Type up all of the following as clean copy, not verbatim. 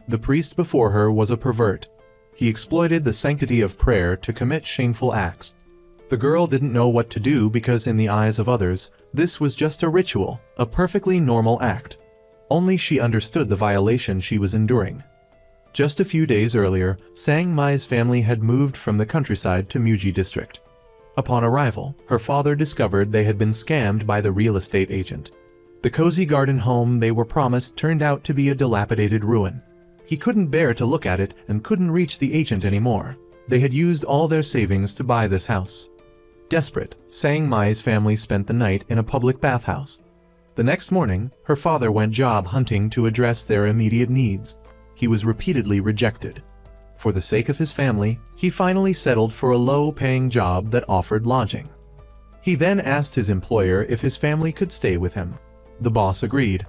The priest before her was a pervert. He exploited the sanctity of prayer to commit shameful acts. The girl didn't know what to do because in the eyes of others, this was just a ritual, a perfectly normal act. Only she understood the violation she was enduring. Just a few days earlier, Sang Mai's family had moved from the countryside to Muji district. Upon arrival, her father discovered they had been scammed by the real estate agent. The cozy garden home they were promised turned out to be a dilapidated ruin. He couldn't bear to look at it and couldn't reach the agent anymore. They had used all their savings to buy this house. Desperate, Sang Mai's family spent the night in a public bathhouse. The next morning, her father went job hunting to address their immediate needs. He was repeatedly rejected. For the sake of his family, he finally settled for a low-paying job that offered lodging. He then asked his employer if his family could stay with him. The boss agreed.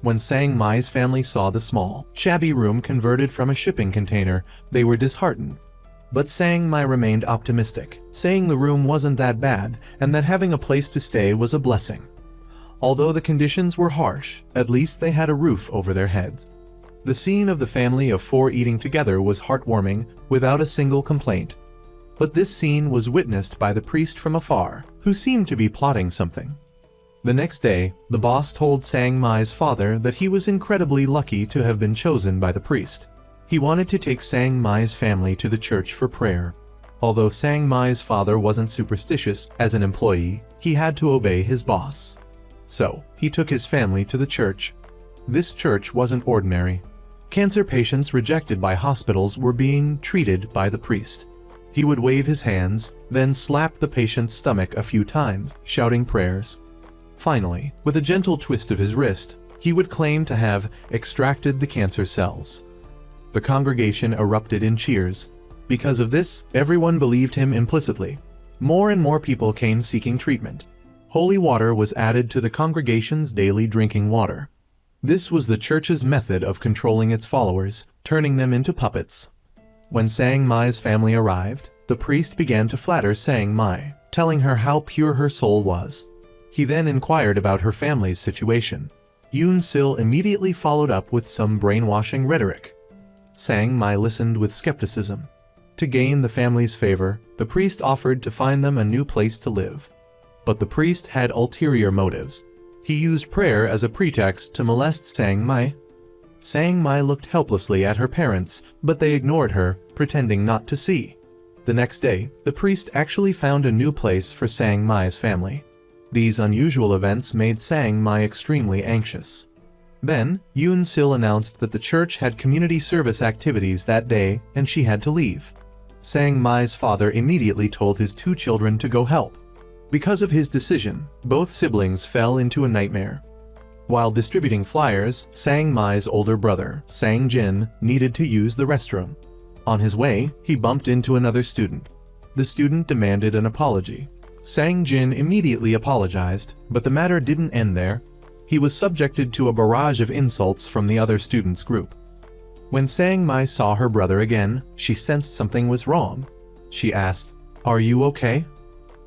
When Sang Mai's family saw the small, shabby room converted from a shipping container, they were disheartened. But Sang Mai remained optimistic, saying the room wasn't that bad and that having a place to stay was a blessing. Although the conditions were harsh, at least they had a roof over their heads. The scene of the family of 4 eating together was heartwarming, without a single complaint. But this scene was witnessed by the priest from afar, who seemed to be plotting something. The next day, the boss told Sang Mai's father that he was incredibly lucky to have been chosen by the priest. He wanted to take Sang Mai's family to the church for prayer. Although Sang Mai's father wasn't superstitious, as an employee, he had to obey his boss. So, he took his family to the church. This church wasn't ordinary. Cancer patients rejected by hospitals were being treated by the priest. He would wave his hands, then slap the patient's stomach a few times, shouting prayers. Finally, with a gentle twist of his wrist, he would claim to have extracted the cancer cells. The congregation erupted in cheers. Because of this, everyone believed him implicitly. More and more people came seeking treatment. Holy water was added to the congregation's daily drinking water. This was the church's method of controlling its followers, turning them into puppets. When Sang Mai's family arrived, the priest began to flatter Sang Mai, telling her how pure her soul was. He then inquired about her family's situation. Yoon Sil immediately followed up with some brainwashing rhetoric. Sang Mai listened with skepticism. To gain the family's favor, the priest offered to find them a new place to live. But the priest had ulterior motives. He used prayer as a pretext to molest Sang Mai. Sang Mai looked helplessly at her parents, but they ignored her, pretending not to see. The next day, the priest actually found a new place for Sang Mai's family. These unusual events made Sang Mai extremely anxious. Then, Yoon Sil announced that the church had community service activities that day and she had to leave. Sang Mai's father immediately told his 2 children to go help. Because of his decision, both siblings fell into a nightmare. While distributing flyers, Sang Mai's older brother, Sang Jin, needed to use the restroom. On his way, he bumped into another student. The student demanded an apology. Sang Jin immediately apologized, but the matter didn't end there. He was subjected to a barrage of insults from the other students' group. When Sang Mai saw her brother again, she sensed something was wrong. She asked, "Are you okay?"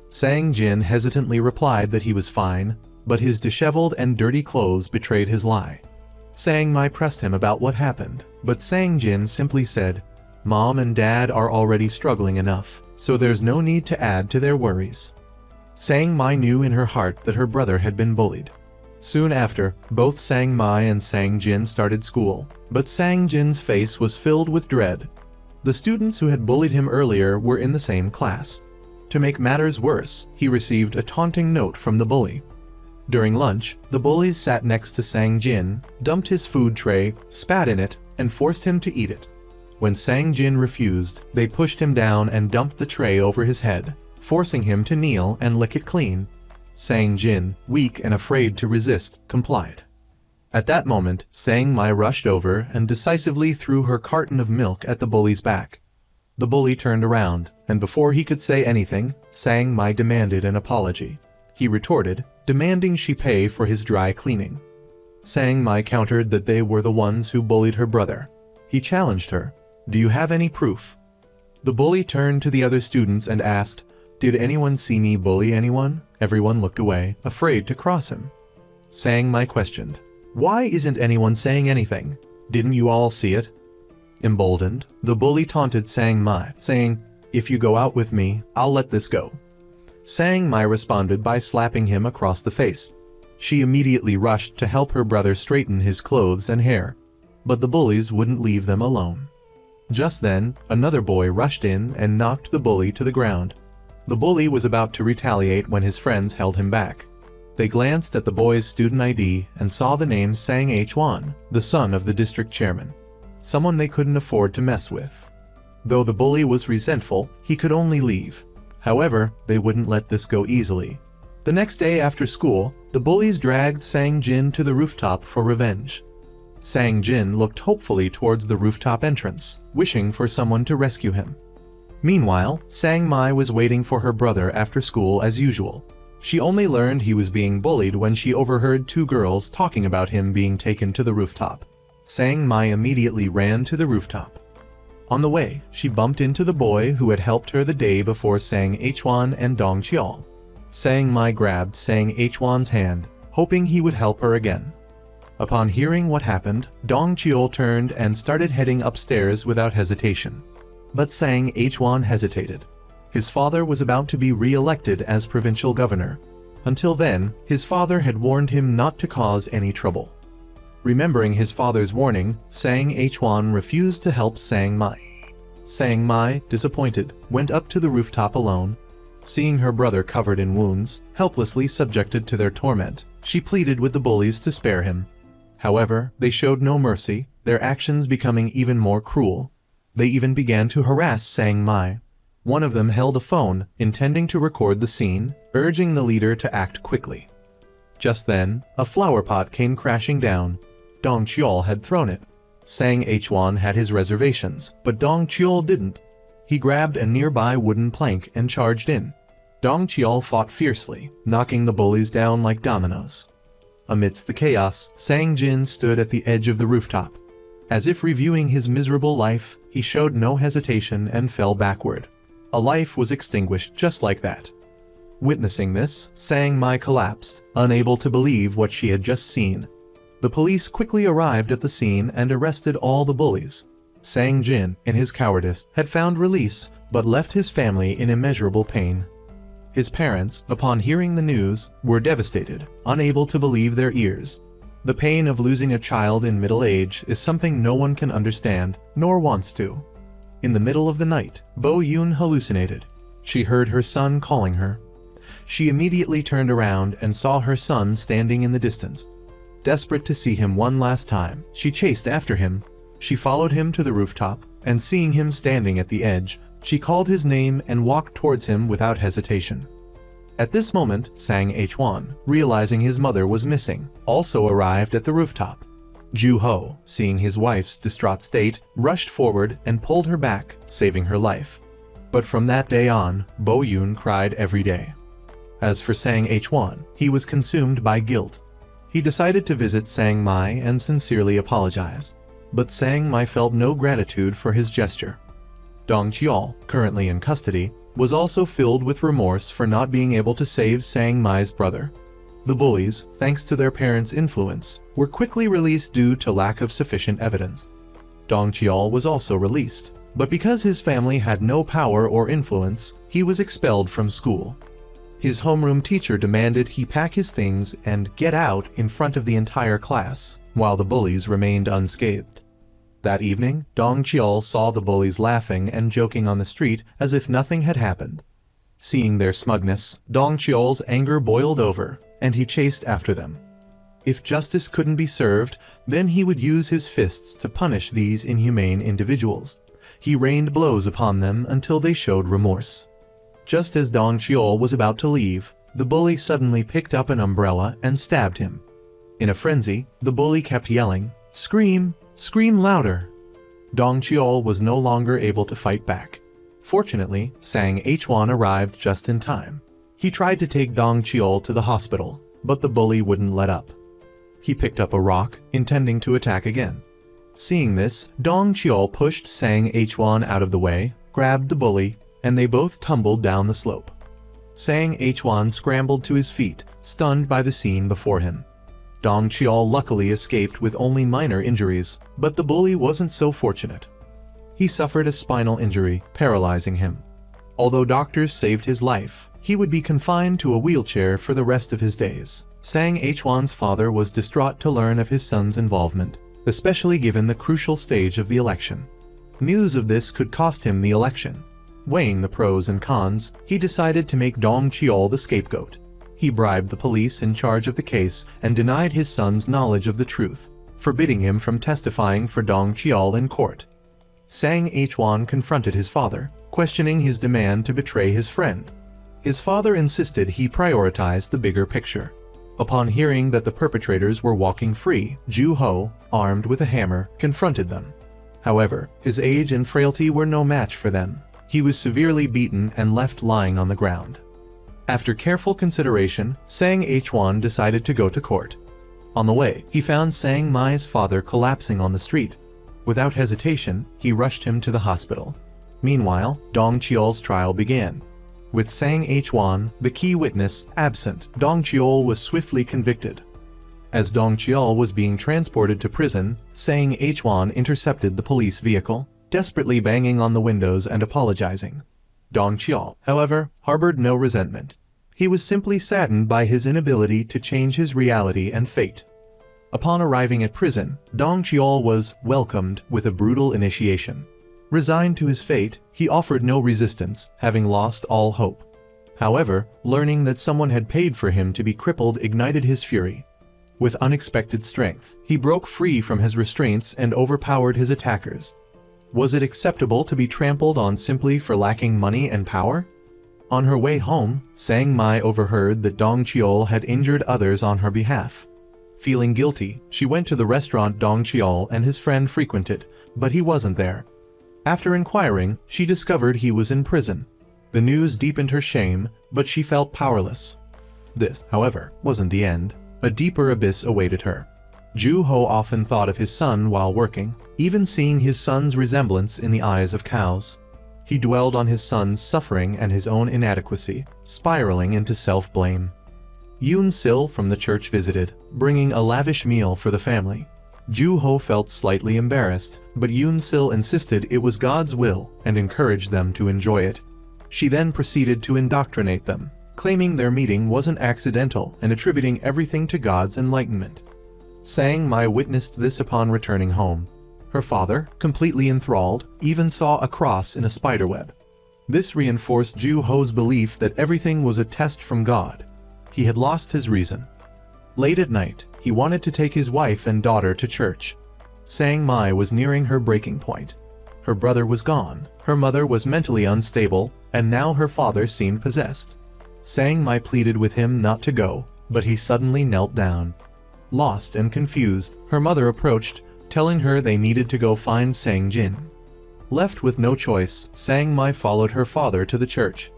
Sang Jin hesitantly replied that he was fine, but his disheveled and dirty clothes betrayed his lie. Sang Mai pressed him about what happened, but Sang Jin simply said, "Mom and Dad are already struggling enough, so there's no need to add to their worries." Sang Mai knew in her heart that her brother had been bullied. Soon after, both Sang Mai and Sang Jin started school, but Sang Jin's face was filled with dread. The students who had bullied him earlier were in the same class. To make matters worse, he received a taunting note from the bully. During lunch, the bullies sat next to Sang Jin, dumped his food tray, spat in it, and forced him to eat it. When Sang Jin refused, they pushed him down and dumped the tray over his head, forcing him to kneel and lick it clean. Sang Jin, weak and afraid to resist, complied. At that moment, Sang Mai rushed over and decisively threw her carton of milk at the bully's back. The bully turned around, and before he could say anything, Sang Mai demanded an apology. He retorted, demanding she pay for his dry cleaning. Sang Mai countered that they were the ones who bullied her brother. He challenged her, "Do you have any proof?" The bully turned to the other students and asked, "Did anyone see me bully anyone?" Everyone looked away, afraid to cross him. Sang Mai questioned, "Why isn't anyone saying anything? Didn't you all see it?" Emboldened, the bully taunted Sang Mai, saying, "If you go out with me, I'll let this go." Sang Mai responded by slapping him across the face. She immediately rushed to help her brother straighten his clothes and hair, but the bullies wouldn't leave them alone. Just then, another boy rushed in and knocked the bully to the ground. The bully was about to retaliate when his friends held him back. They glanced at the boy's student ID and saw the name Sang H1, the son of the district chairman, someone they couldn't afford to mess with. Though the bully was resentful, he could only leave. However, they wouldn't let this go easily. The next day after school, the bullies dragged Sang Jin to the rooftop for revenge. Sang Jin looked hopefully towards the rooftop entrance, wishing for someone to rescue him. Meanwhile, Sang Mai was waiting for her brother after school as usual. She only learned he was being bullied when she overheard two girls talking about him being taken to the rooftop. Sang Mai immediately ran to the rooftop. On the way, she bumped into the boy who had helped her the day before Sang H1 and Dong Chiol. Sang Mai grabbed Sang H1's hand, hoping he would help her again. Upon hearing what happened, Dong Chiol turned and started heading upstairs without hesitation. But Sang H1 hesitated. His father was about to be re-elected as provincial governor. Until then, his father had warned him not to cause any trouble. Remembering his father's warning, Sang H1 refused to help Sang Mai. Sang Mai, disappointed, went up to the rooftop alone. Seeing her brother covered in wounds, helplessly subjected to their torment, she pleaded with the bullies to spare him. However, they showed no mercy, their actions becoming even more cruel. They even began to harass Sang Mai. One of them held a phone, intending to record the scene, urging the leader to act quickly. Just then, a flower pot came crashing down. Dong Chiol had thrown it. Sang H1 had his reservations, but Dong Chiol didn't. He grabbed a nearby wooden plank and charged in. Dong Chiol fought fiercely, knocking the bullies down like dominoes. Amidst the chaos, Sang Jin stood at the edge of the rooftop. As if reviewing his miserable life, he showed no hesitation and fell backward. A life was extinguished just like that. Witnessing this, Sang Mai collapsed, unable to believe what she had just seen. The police quickly arrived at the scene and arrested all the bullies. Sang Jin, in his cowardice, had found release, but left his family in immeasurable pain. His parents, upon hearing the news, were devastated, unable to believe their ears. The pain of losing a child in middle age is something no one can understand, nor wants to. In the middle of the night, Bo Yoon hallucinated. She heard her son calling her. She immediately turned around and saw her son standing in the distance. Desperate to see him one last time, she chased after him. She followed him to the rooftop, and seeing him standing at the edge, she called his name and walked towards him without hesitation. At this moment, Sang H1, realizing his mother was missing, also arrived at the rooftop. Ju Ho, seeing his wife's distraught state, rushed forward and pulled her back, saving her life. But from that day on, Bo Yoon cried every day. As for Sang H1, he was consumed by guilt. He decided to visit Sang Mai and sincerely apologize. But Sang Mai felt no gratitude for his gesture. Dong Chiol, currently in custody, was also filled with remorse for not being able to save Sang Mai's brother. The bullies, thanks to their parents' influence, were quickly released due to lack of sufficient evidence. Dong Chiol was also released, but because his family had no power or influence, he was expelled from school. His homeroom teacher demanded he pack his things and get out in front of the entire class, while the bullies remained unscathed. That evening, Dong Chiol saw the bullies laughing and joking on the street as if nothing had happened. Seeing their smugness, Dong Chiol's anger boiled over, and he chased after them. If justice couldn't be served, then he would use his fists to punish these inhumane individuals. He rained blows upon them until they showed remorse. Just as Dong Chiol was about to leave, the bully suddenly picked up an umbrella and stabbed him. In a frenzy, the bully kept yelling, "Scream! Scream louder!" Dong Chiol was no longer able to fight back. Fortunately, Sang H1 arrived just in time. He tried to take Dong Chiol to the hospital, but the bully wouldn't let up. He picked up a rock, intending to attack again. Seeing this, Dong Chiol pushed Sang H1 out of the way, grabbed the bully, and they both tumbled down the slope. Sang H1 scrambled to his feet, stunned by the scene before him. Dong Chiol luckily escaped with only minor injuries, but the bully wasn't so fortunate. He suffered a spinal injury, paralyzing him. Although doctors saved his life, he would be confined to a wheelchair for the rest of his days. Sang Hwan's father was distraught to learn of his son's involvement, especially given the crucial stage of the election. News of this could cost him the election. Weighing the pros and cons, he decided to make Dong Cheol the scapegoat. He bribed the police in charge of the case and denied his son's knowledge of the truth, forbidding him from testifying for Dong Cheol in court. Sang Hwan confronted his father, questioning his demand to betray his friend. His father insisted he prioritized the bigger picture. Upon hearing that the perpetrators were walking free, Ju Ho, armed with a hammer, confronted them. However, his age and frailty were no match for them. He was severely beaten and left lying on the ground. After careful consideration, Sang Hwan decided to go to court. On the way, he found Sang Mai's father collapsing on the street. Without hesitation, he rushed him to the hospital. Meanwhile, Dong Cheol's trial began. With Sang Hwan, the key witness, absent, Dong Cheol was swiftly convicted. As Dong Cheol was being transported to prison, Sang Hwan intercepted the police vehicle, desperately banging on the windows and apologizing. Dong Cheol, however, harbored no resentment. He was simply saddened by his inability to change his reality and fate. Upon arriving at prison, Dong Cheol was welcomed with a brutal initiation. Resigned to his fate, he offered no resistance, having lost all hope. However, learning that someone had paid for him to be crippled ignited his fury. With unexpected strength, he broke free from his restraints and overpowered his attackers. Was it acceptable to be trampled on simply for lacking money and power? On her way home, Sang Mai overheard that Dong Cheol had injured others on her behalf. Feeling guilty, she went to the restaurant Dong Cheol and his friend frequented, but he wasn't there. After inquiring, she discovered he was in prison. The news deepened her shame, but she felt powerless. This, however, wasn't the end. A deeper abyss awaited her. Ju Ho often thought of his son while working, even seeing his son's resemblance in the eyes of cows. He dwelled on his son's suffering and his own inadequacy, spiraling into self-blame. Yoon Sil from the church visited, bringing a lavish meal for the family. Ju Ho felt slightly embarrassed, but Yoon Sil insisted it was God's will and encouraged them to enjoy it. She then proceeded to indoctrinate them, claiming their meeting wasn't accidental and attributing everything to God's enlightenment. Sang Mai witnessed this upon returning home. Her father, completely enthralled, even saw a cross in a spiderweb. This reinforced Ju Ho's belief that everything was a test from God. He had lost his reason. Late at night, he wanted to take his wife and daughter to church. Sang Mai was nearing her breaking point. Her brother was gone, her mother was mentally unstable, and now her father seemed possessed. Sang Mai pleaded with him not to go, but he suddenly knelt down. Lost and confused, her mother approached, telling her they needed to go find Sang Jin. Left with no choice, Sang Mai followed her father to the church.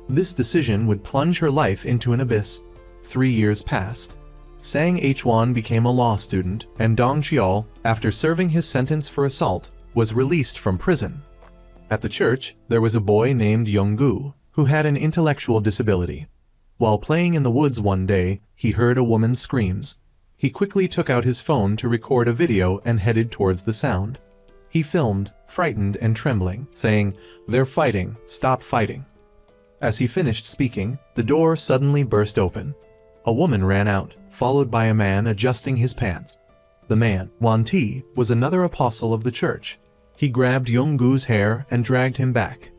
This decision would plunge her life into an abyss. 3 years passed. Sang Hwan became a law student, and Dong Cheol, after serving his sentence for assault, was released from prison. At the church, there was a boy named Young-gu, who had an intellectual disability. While playing in the woods one day, he heard a woman's screams. He quickly took out his phone to record a video and headed towards the sound. He filmed, frightened and trembling, saying, "They're fighting, stop fighting." As he finished speaking, the door suddenly burst open. A woman ran out, followed by a man adjusting his pants. The man, Wan Ti, was another apostle of the church. He grabbed Young-gu's hair and dragged him back.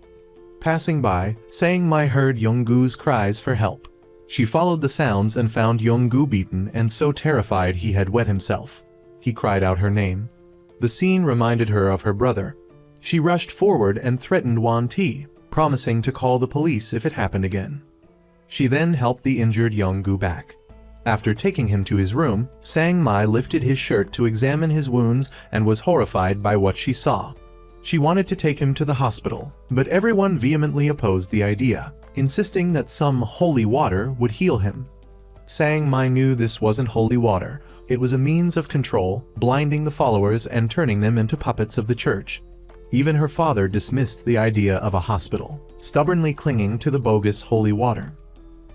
Passing by, Sang Mai heard Young-gu's cries for help. She followed the sounds and found Young-gu beaten and so terrified he had wet himself. He cried out her name. The scene reminded her of her brother. She rushed forward and threatened Wan Ti, promising to call the police if it happened again. She then helped the injured Young-gu back. After taking him to his room, Sang Mai lifted his shirt to examine his wounds and was horrified by what she saw. She wanted to take him to the hospital, but everyone vehemently opposed the idea, insisting that some holy water would heal him. Sang Mai knew this wasn't holy water. It was a means of control, blinding the followers and turning them into puppets of the church. Even her father dismissed the idea of a hospital, stubbornly clinging to the bogus holy water.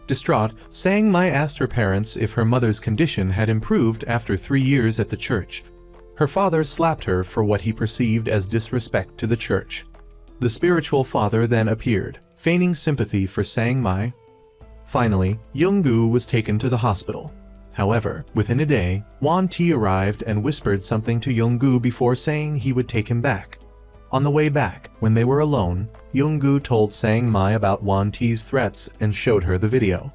Distraught, Sang Mai asked her parents if her mother's condition had improved after 3 years at the church. Her father slapped her for what he perceived as disrespect to the church. The spiritual father then appeared, feigning sympathy for Sang Mai. Finally, Young-gu was taken to the hospital. However, within a day, Won Ti arrived and whispered something to Young-gu before saying he would take him back. On the way back, when they were alone, Young-gu told Sang Mai about Won Ti's threats and showed her the video.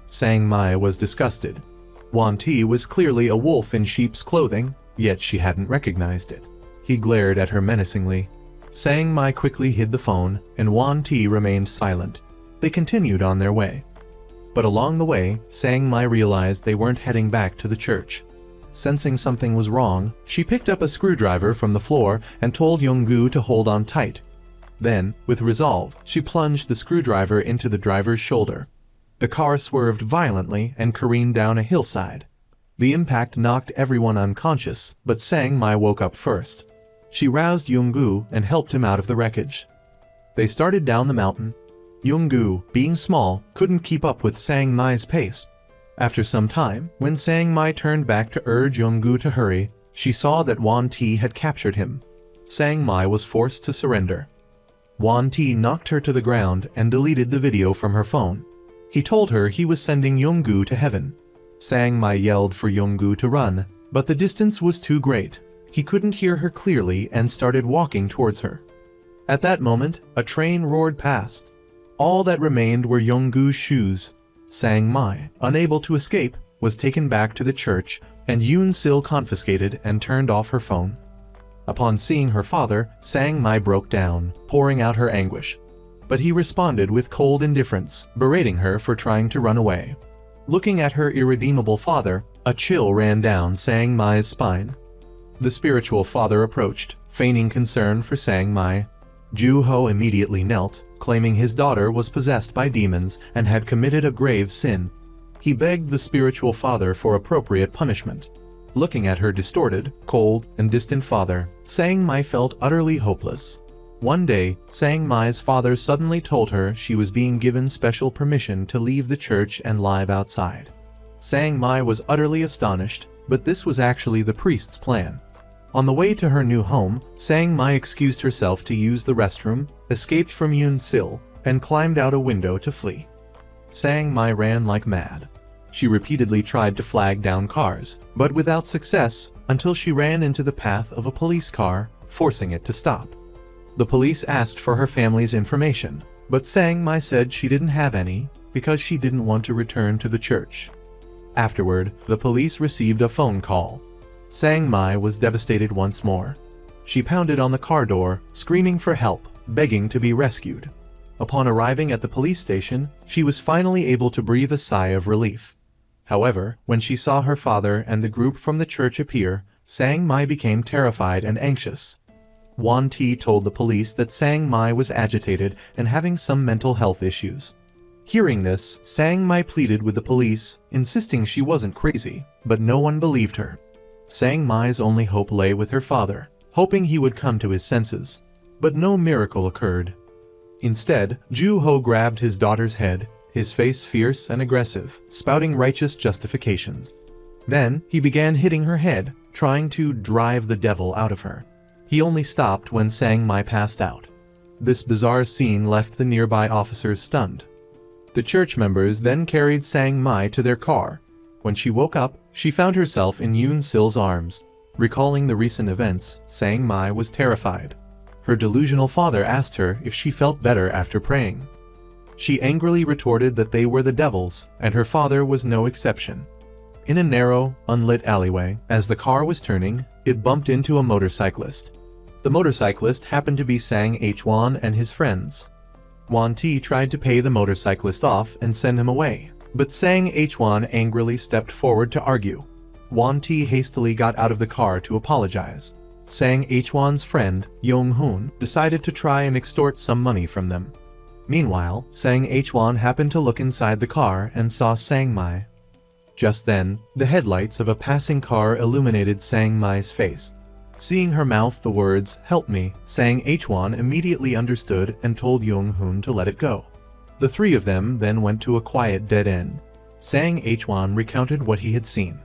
Sang Mai was disgusted. Won Ti was clearly a wolf in sheep's clothing, yet she hadn't recognized it. He glared at her menacingly. Sang Mai quickly hid the phone, and Won Ti remained silent. They continued on their way. But along the way, Sang Mai realized they weren't heading back to the church. Sensing something was wrong, she picked up a screwdriver from the floor and told Young-gu to hold on tight. Then, with resolve, she plunged the screwdriver into the driver's shoulder. The car swerved violently and careened down a hillside. The impact knocked everyone unconscious, but Sang Mai woke up first. She roused Young-gu and helped him out of the wreckage. They started down the mountain. Young-gu, being small, couldn't keep up with Sang Mai's pace. After some time, when Sang Mai turned back to urge Young-gu to hurry, she saw that Won Ti had captured him. Sang Mai was forced to surrender. Won Ti knocked her to the ground and deleted the video from her phone. He told her he was sending Young-gu to heaven. Sang Mai yelled for Young-gu to run, but the distance was too great. He couldn't hear her clearly and started walking towards her. At that moment, a train roared past. All that remained were Young-gu's shoes. Sang Mai, unable to escape, was taken back to the church, and Yoon-sil confiscated and turned off her phone. Upon seeing her father, Sang Mai broke down, pouring out her anguish. But he responded with cold indifference, berating her for trying to run away. Looking at her irredeemable father, a chill ran down Sang Mai's spine. The spiritual father approached, feigning concern for Sang Mai. Ju-ho immediately knelt, claiming his daughter was possessed by demons and had committed a grave sin. He begged the spiritual father for appropriate punishment. Looking at her distorted, cold, and distant father, Sang Mai felt utterly hopeless. One day, Sang Mai's father suddenly told her she was being given special permission to leave the church and live outside. Sang Mai was utterly astonished, but this was actually the priest's plan. On the way to her new home, Sang Mai excused herself to use the restroom, escaped from Yoon-sil, and climbed out a window to flee. Sang Mai ran like mad. She repeatedly tried to flag down cars, but without success, until she ran into the path of a police car, forcing it to stop. The police asked for her family's information, but Sang Mai said she didn't have any because she didn't want to return to the church. Afterward, the police received a phone call. Sang Mai was devastated once more. She pounded on the car door, screaming for help, begging to be rescued. Upon arriving at the police station, she was finally able to breathe a sigh of relief. However, when she saw her father and the group from the church appear, Sang Mai became terrified and anxious. Won Ti told the police that Sang Mai was agitated and having some mental health issues. Hearing this, Sang Mai pleaded with the police, insisting she wasn't crazy, but no one believed her. Sang Mai's only hope lay with her father, hoping he would come to his senses. But no miracle occurred. Instead, Ju-ho grabbed his daughter's head, his face fierce and aggressive, spouting righteous justifications. Then, he began hitting her head, trying to drive the devil out of her. He only stopped when Sang Mai passed out. This bizarre scene left the nearby officers stunned. The church members then carried Sang Mai to their car. When she woke up, she found herself in Yoon-sil's arms. Recalling the recent events, Sang Mai was terrified. Her delusional father asked her if she felt better after praying. She angrily retorted that they were the devils, and her father was no exception. In a narrow, unlit alleyway, as the car was turning, it bumped into a motorcyclist. The motorcyclist happened to be Sang Hwan and his friends. Won Ti tried to pay the motorcyclist off and send him away, but Sang Hwan angrily stepped forward to argue. Won Ti hastily got out of the car to apologize. Sang Hwan's friend, Yong-hoon, decided to try and extort some money from them. Meanwhile, Sang Hwan happened to look inside the car and saw Sang Mai. Just then, the headlights of a passing car illuminated Sang Mai's face. Seeing her mouth the words, "Help me," Sang Hwan immediately understood and told Yong-hoon to let it go. The three of them then went to a quiet dead end. Sang Hwan recounted what he had seen.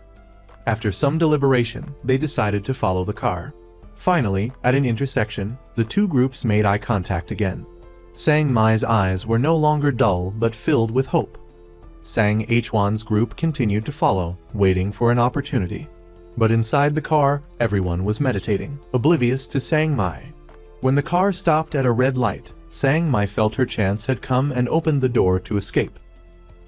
After some deliberation, they decided to follow the car. Finally, at an intersection, the two groups made eye contact again. Sang Mai's eyes were no longer dull but filled with hope. Sang Hwan's group continued to follow, waiting for an opportunity. But inside the car, everyone was meditating, oblivious to Sang Mai. When the car stopped at a red light, Sang Mai felt her chance had come and opened the door to escape.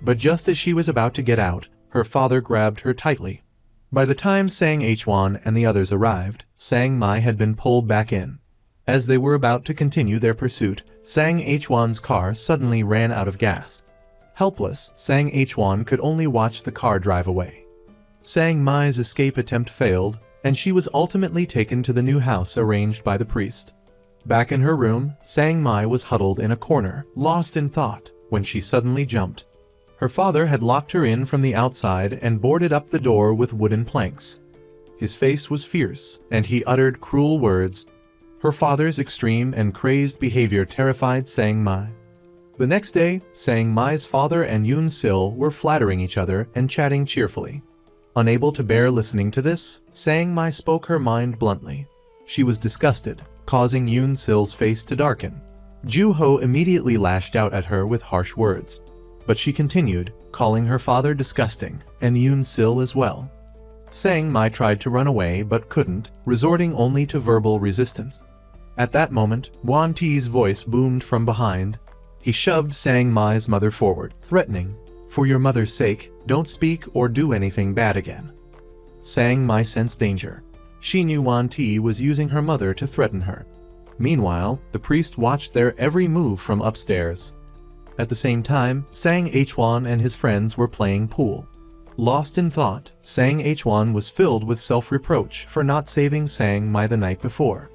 But just as she was about to get out, her father grabbed her tightly. By the time Sang Hwan and the others arrived, Sang Mai had been pulled back in. As they were about to continue their pursuit, Sang Hwan's car suddenly ran out of gas. Helpless, Sang Hwan could only watch the car drive away. Sang Mai's escape attempt failed, and she was ultimately taken to the new house arranged by the priest. Back in her room, Sang Mai was huddled in a corner, lost in thought, when she suddenly jumped. Her father had locked her in from the outside and boarded up the door with wooden planks. His face was fierce, and he uttered cruel words. Her father's extreme and crazed behavior terrified Sang Mai. The next day, Sang Mai's father and Yoon Sil were flattering each other and chatting cheerfully. Unable to bear listening to this, Sang Mai spoke her mind bluntly. She was disgusted, causing Yoon Sil's face to darken. Ju Ho immediately lashed out at her with harsh words. But she continued, calling her father disgusting, and Yoon Sil as well. Sang Mai tried to run away but couldn't, resorting only to verbal resistance. At that moment, Wan Ti's voice boomed from behind. He shoved Sang Mai's mother forward, threatening, "For your mother's sake, don't speak or do anything bad again." Sang Mai sensed danger. She knew Wan Ti was using her mother to threaten her. Meanwhile, the priest watched their every move from upstairs. At the same time, Sang Hwan and his friends were playing pool. Lost in thought, Sang Hwan was filled with self-reproach for not saving Sang Mai the night before.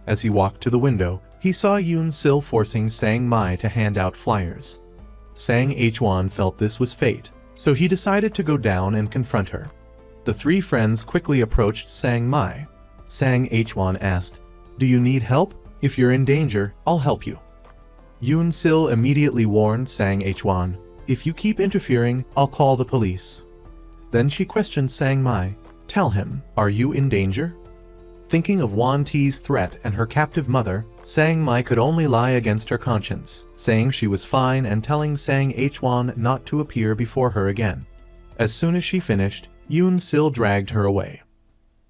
As he walked to the window, he saw Yoon Sil forcing Sang Mai to hand out flyers. Sang Hwan felt this was fate, so he decided to go down and confront her. The three friends quickly approached Sang Mai. Sang Hwan asked, "Do you need help? If you're in danger, I'll help you." Yoon Sil immediately warned Sang Hwan, "If you keep interfering, I'll call the police." Then she questioned Sang Mai, "Tell him, are you in danger?" Thinking of Wan Ti's threat and her captive mother, Sang Mai could only lie against her conscience, saying she was fine and telling Sang Hwan not to appear before her again. As soon as she finished, Yoon Sil dragged her away.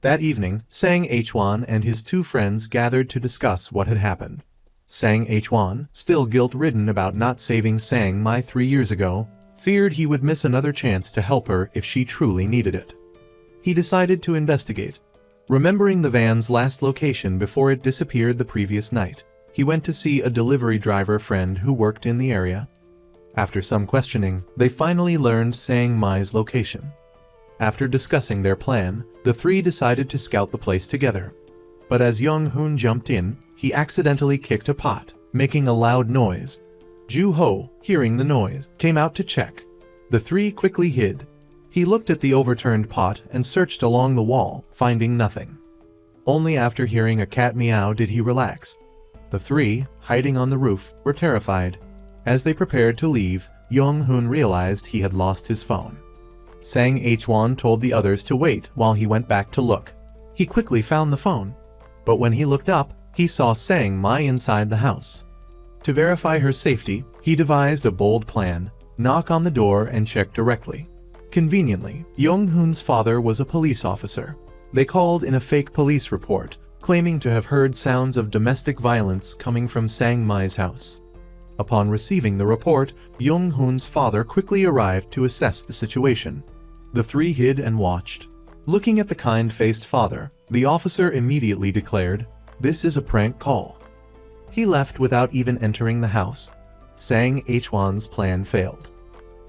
That evening, Sang Hwan and his two friends gathered to discuss what had happened. Sang Hwan, still guilt-ridden about not saving Sang Mai 3 years ago, feared he would miss another chance to help her if she truly needed it. He decided to investigate. Remembering the van's last location before it disappeared the previous night, he went to see a delivery driver friend who worked in the area. After some questioning, they finally learned Sang Mai's location. After discussing their plan, the three decided to scout the place together. But as Young Hoon jumped in, he accidentally kicked a pot, making a loud noise. Ju Ho, hearing the noise, came out to check. The three quickly hid. He looked at the overturned pot and searched along the wall, finding nothing. Only after hearing a cat meow did he relax. The three, hiding on the roof, were terrified. As they prepared to leave, Young Hoon realized he had lost his phone. Sang Hwan told the others to wait while he went back to look. He quickly found the phone. But when he looked up, he saw Sang Mai inside the house. To verify her safety, he devised a bold plan: knock on the door and check directly. Conveniently, Young Hoon's father was a police officer. They called in a fake police report, claiming to have heard sounds of domestic violence coming from Sang Mai's house. Upon receiving the report, Young Hoon's father quickly arrived to assess the situation. The three hid and watched. Looking at the kind-faced father, the officer immediately declared, "This is a prank call." He left without even entering the house. Sang Hwan's plan failed.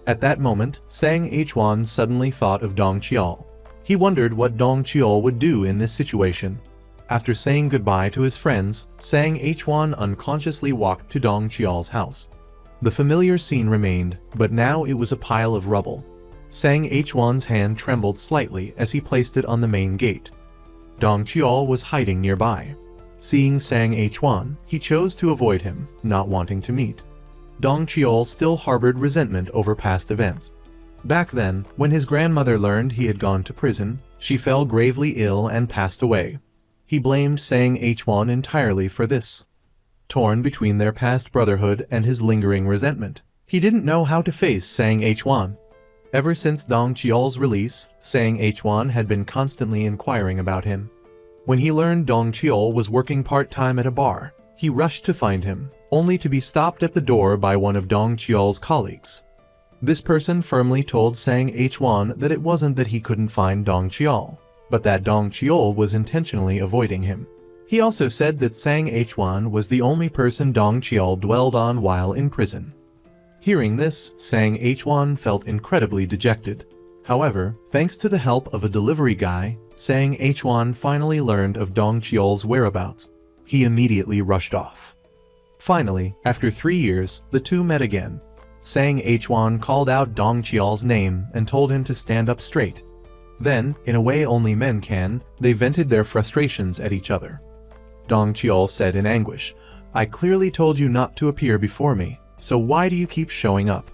At that moment, Sang Hwan suddenly thought of Dong Cheol. He wondered what Dong Cheol would do in this situation. After saying goodbye to his friends, Sang Hwan unconsciously walked to Dong Cheol's house. The familiar scene remained, but now it was a pile of rubble. Sang Hwan's hand trembled slightly as he placed it on the main gate. Dong Cheol was hiding nearby. Seeing Sang Hwan, he chose to avoid him, not wanting to meet. Dong Cheol still harbored resentment over past events. Back then, when his grandmother learned he had gone to prison, She fell gravely ill and passed away. He blamed Sang H1 entirely for this. Torn between their past brotherhood and his lingering resentment, he didn't know how to face Sang H1. Ever since Dong Cheol's release, Sang H1 had been constantly inquiring about him. When he learned Dong Cheol was working part-time at a bar, he rushed to find him, only to be stopped at the door by one of Dong Cheol's colleagues. This person firmly told Sang H1 that it wasn't that he couldn't find Dong Cheol, but that Dong Cheol was intentionally avoiding him. He also said that Sang H1 was the only person Dong Cheol dwelled on while in prison. Hearing this, Sang H1 felt incredibly dejected. However, thanks to the help of a delivery guy, Sang H1 finally learned of Dong Cheol's whereabouts. He immediately rushed off. Finally, after 3 years, the two met again. Sang H1 called out Dong Cheol's name and told him to stand up straight. Then, in a way only men can, they vented their frustrations at each other. Dong Cheol said in anguish, "I clearly told you not to appear before me, so why do you keep showing up?"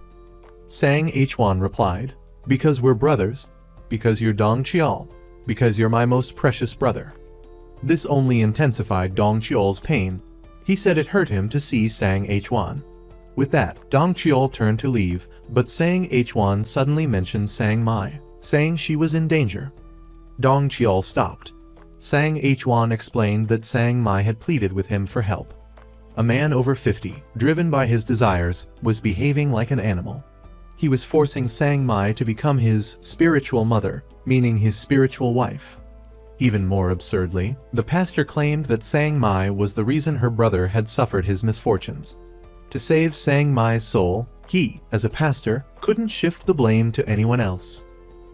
Sang H1 replied, "Because we're brothers, because you're Dong Cheol, because you're my most precious brother." This only intensified Dong Cheol's pain. He said it hurt him to see Sang H1. With that, Dong Cheol turned to leave, but Sang H1 suddenly mentioned Sang Mai, saying she was in danger. Dong Cheol stopped. Sang H1 explained that Sang Mai had pleaded with him for help. A man over 50, driven by his desires, was behaving like an animal. He was forcing Sang Mai to become his spiritual mother, meaning his spiritual wife. Even more absurdly, the pastor claimed that Sang Mai was the reason her brother had suffered his misfortunes. To save Sang Mai's soul, he, as a pastor, couldn't shift the blame to anyone else.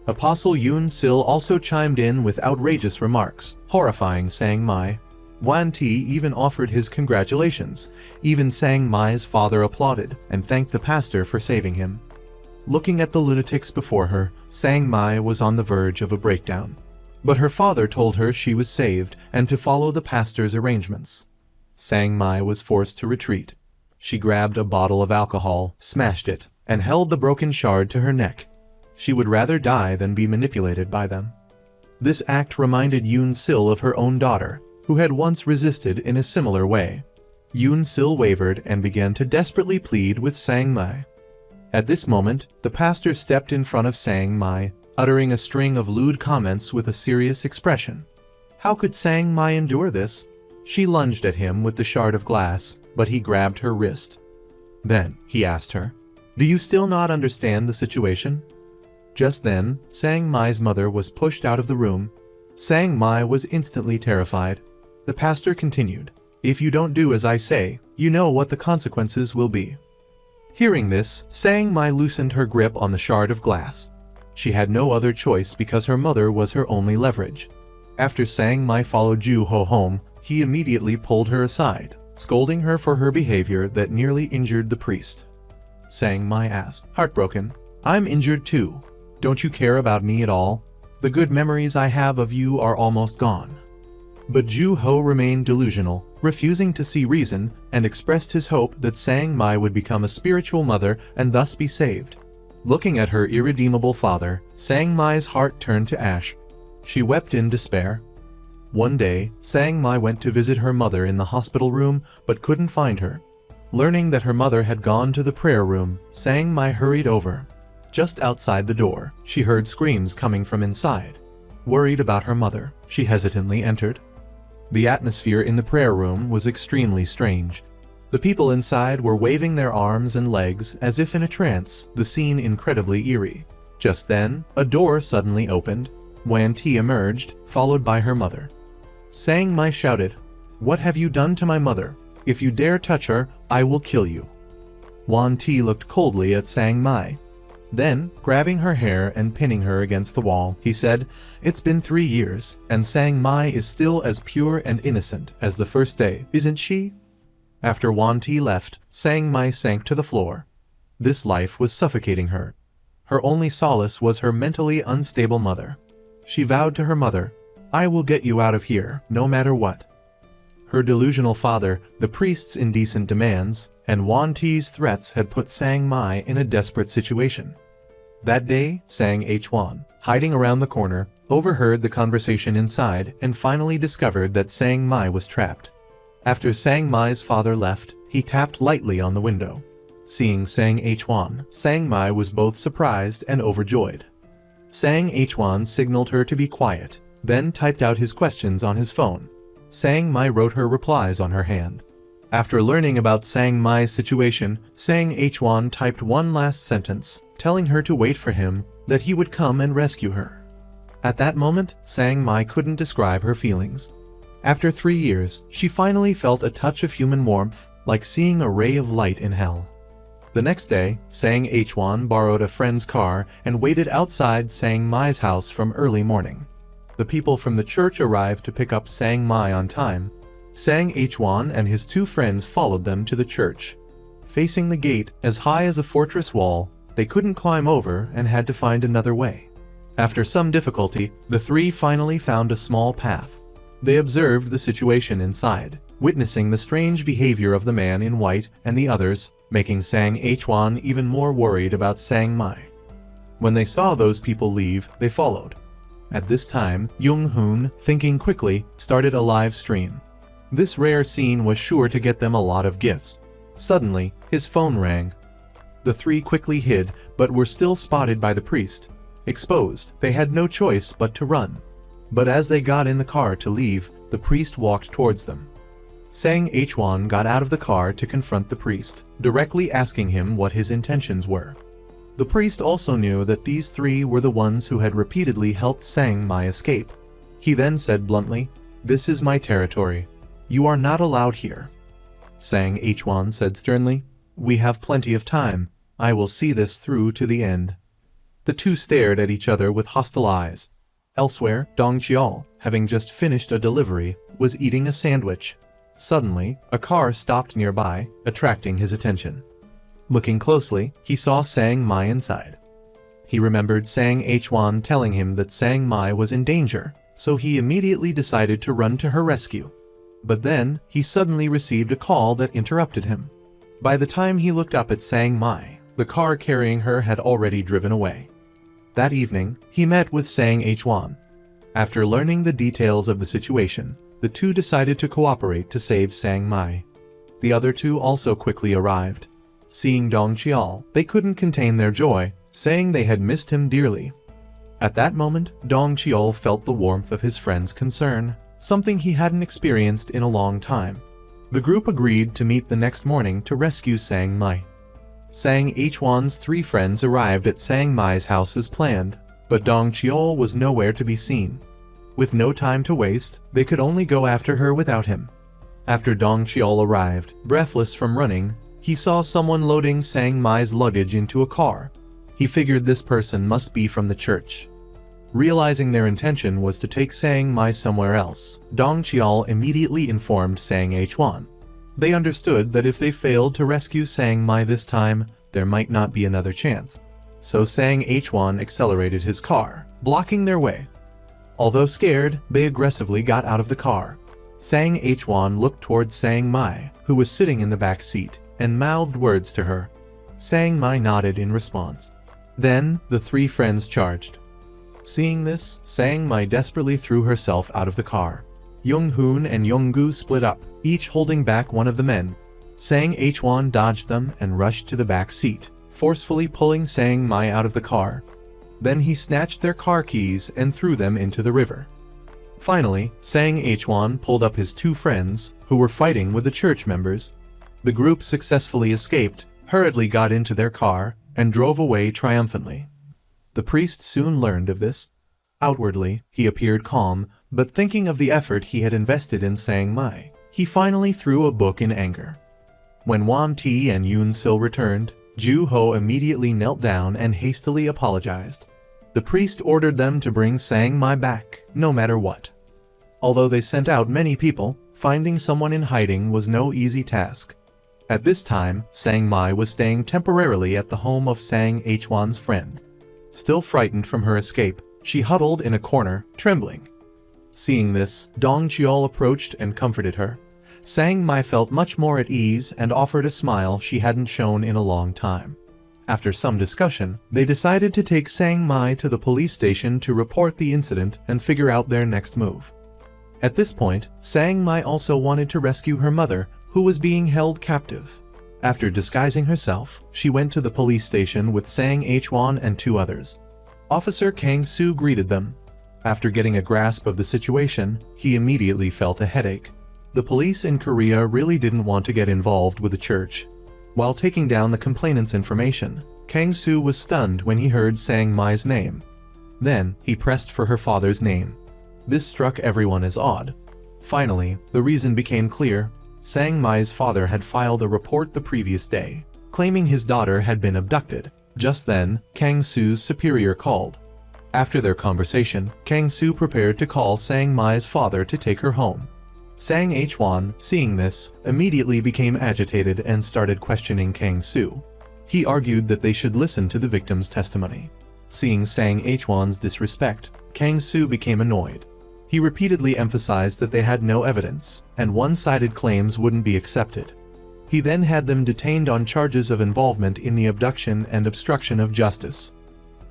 Apostle Yoon Sil also chimed in with outrageous remarks, horrifying Sang Mai. Wan Ti even offered his congratulations. Even Sang Mai's father applauded and thanked the pastor for saving him. Looking at the lunatics before her, Sang Mai was on the verge of a breakdown. But her father told her she was saved and to follow the pastor's arrangements. Sang Mai was forced to retreat. She grabbed a bottle of alcohol, smashed it, and held the broken shard to her neck. She would rather die than be manipulated by them. This act reminded Yoon Sil of her own daughter, who had once resisted in a similar way. Yoon Sil wavered and began to desperately plead with Sang Mai. At this moment, the pastor stepped in front of Sang Mai, uttering a string of lewd comments with a serious expression. How could Sang Mai endure this? She lunged at him with the shard of glass, but he grabbed her wrist. Then, he asked her, "Do you still not understand the situation?" Just then, Sang Mai's mother was pushed out of the room. Sang Mai was instantly terrified. The pastor continued, "If you don't do as I say, you know what the consequences will be." Hearing this, Sang Mai loosened her grip on the shard of glass. She had no other choice because her mother was her only leverage. After Sang Mai followed Ju Ho home, he immediately pulled her aside, scolding her for her behavior that nearly injured the priest. Sang Mai asked, heartbroken, "I'm injured too. Don't you care about me at all? The good memories I have of you are almost gone." But Ju Ho remained delusional, refusing to see reason, and expressed his hope that Sang Mai would become a spiritual mother and thus be saved. Looking at her irredeemable father, Sang Mai's heart turned to ash. She wept in despair. One day, Sang Mai went to visit her mother in the hospital room but couldn't find her. Learning that her mother had gone to the prayer room, Sang Mai hurried over. Just outside the door, she heard screams coming from inside. Worried about her mother, she hesitantly entered. The atmosphere in the prayer room was extremely strange. The people inside were waving their arms and legs as if in a trance, the scene incredibly eerie. Just then, a door suddenly opened. Wan Ti emerged, followed by her mother. Sang Mai shouted, "What have you done to my mother? If you dare touch her, I will kill you." Wan Ti looked coldly at Sang Mai. Then, grabbing her hair and pinning her against the wall, he said, "It's been 3 years, and Sang Mai is still as pure and innocent as the first day, isn't she?" After Wan Ti left, Sang Mai sank to the floor. This life was suffocating her. Her only solace was her mentally unstable mother. She vowed to her mother, "I will get you out of here, no matter what." Her delusional father, the priest's indecent demands, and Wan Ti's threats had put Sang Mai in a desperate situation. That day, Sang H1, hiding around the corner, overheard the conversation inside and finally discovered that Sang Mai was trapped. After Sang Mai's father left, he tapped lightly on the window. Seeing Sang Huan, Sang Mai was both surprised and overjoyed. Sang Huan signaled her to be quiet, then typed out his questions on his phone. Sang Mai wrote her replies on her hand. After learning about Sang Mai's situation, Sang Huan typed one last sentence, telling her to wait for him, that he would come and rescue her. At that moment, Sang Mai couldn't describe her feelings. After 3 years, she finally felt a touch of human warmth, like seeing a ray of light in hell. The next day, Sang Huan borrowed a friend's car and waited outside Sang Mai's house from early morning. The people from the church arrived to pick up Sang Mai on time. Sang Huan and his 2 friends followed them to the church. Facing the gate, as high as a fortress wall, they couldn't climb over and had to find another way. After some difficulty, the 3 finally found a small path. They observed the situation inside, witnessing the strange behavior of the man in white and the others, making Sang Huan even more worried about Sang Mai. When they saw those people leave, they followed. At this time, Jung Hoon, thinking quickly, started a live stream. This rare scene was sure to get them a lot of gifts. Suddenly, his phone rang. The 3 quickly hid, but were still spotted by the priest. Exposed, they had no choice but to run. But as they got in the car to leave, the priest walked towards them. Sang Huan got out of the car to confront the priest, directly asking him what his intentions were. The priest also knew that these 3 were the ones who had repeatedly helped Sang Mai escape. He then said bluntly, "This is my territory. You are not allowed here." Sang Huan said sternly, "We have plenty of time. I will see this through to the end." The 2 stared at each other with hostile eyes. Elsewhere, Dong Qiao, having just finished a delivery, was eating a sandwich. Suddenly, a car stopped nearby, attracting his attention. Looking closely, he saw Sang Mai inside. He remembered Sang Huan telling him that Sang Mai was in danger, so he immediately decided to run to her rescue. But then, he suddenly received a call that interrupted him. By the time he looked up at Sang Mai, the car carrying her had already driven away. That evening, he met with Sang Huan. After learning the details of the situation, the 2 decided to cooperate to save Sang Mai. The other 2 also quickly arrived. Seeing Dong Qiao, they couldn't contain their joy, saying they had missed him dearly. At that moment, Dong Qiao felt the warmth of his friend's concern, something he hadn't experienced in a long time. The group agreed to meet the next morning to rescue Sang Mai. Sang Huan's 3 friends arrived at Sang Mai's house as planned, but Dong Qiao was nowhere to be seen. With no time to waste, they could only go after her without him. After Dong Qiao arrived, breathless from running, he saw someone loading Sang Mai's luggage into a car. He figured this person must be from the church. Realizing their intention was to take Sang Mai somewhere else, Dong Qiao immediately informed Sang Huan. They understood that if they failed to rescue Sang Mai this time, there might not be another chance. So Sang Huan accelerated his car, blocking their way. Although scared, they aggressively got out of the car. Sang Huan looked towards Sang Mai, who was sitting in the back seat, and mouthed words to her. Sang Mai nodded in response. Then, the 3 friends charged. Seeing this, Sang Mai desperately threw herself out of the car. Jung Hoon and Yonggu split up, each holding back one of the men. Sang Huan dodged them and rushed to the back seat, forcefully pulling Sang Mai out of the car. Then he snatched their car keys and threw them into the river. Finally, Sang Huan pulled up his 2 friends, who were fighting with the church members. The group successfully escaped, hurriedly got into their car, and drove away triumphantly. The priest soon learned of this. Outwardly, he appeared calm, but thinking of the effort he had invested in Sang Mai, he finally threw a book in anger. When Wan Ti and Yoon Sil returned, Ju Ho immediately knelt down and hastily apologized. The priest ordered them to bring Sang Mai back, no matter what. Although they sent out many people, finding someone in hiding was no easy task. At this time, Sang Mai was staying temporarily at the home of Sang Huan's friend. Still frightened from her escape, she huddled in a corner, trembling. Seeing this, Dong Qiao approached and comforted her. Sang Mai felt much more at ease and offered a smile she hadn't shown in a long time. After some discussion, they decided to take Sang Mai to the police station to report the incident and figure out their next move. At this point, Sang Mai also wanted to rescue her mother, who was being held captive. After disguising herself, she went to the police station with Sang Hwan and 2 others. Officer Kang Soo greeted them. After getting a grasp of the situation, he immediately felt a headache. The police in Korea really didn't want to get involved with the church. While taking down the complainant's information, Kang Soo was stunned when he heard Sang Mai's name. Then, he pressed for her father's name. This struck everyone as odd. Finally, the reason became clear. Sang Mai's father had filed a report the previous day, claiming his daughter had been abducted. Just then, Kang Soo's superior called. After their conversation, Kang Soo prepared to call Sang Mai's father to take her home. Sang Hwan, seeing this, immediately became agitated and started questioning Kang Soo. He argued that they should listen to the victim's testimony. Seeing Sang Hwan's disrespect, Kang Soo became annoyed. He repeatedly emphasized that they had no evidence, and one-sided claims wouldn't be accepted. He then had them detained on charges of involvement in the abduction and obstruction of justice.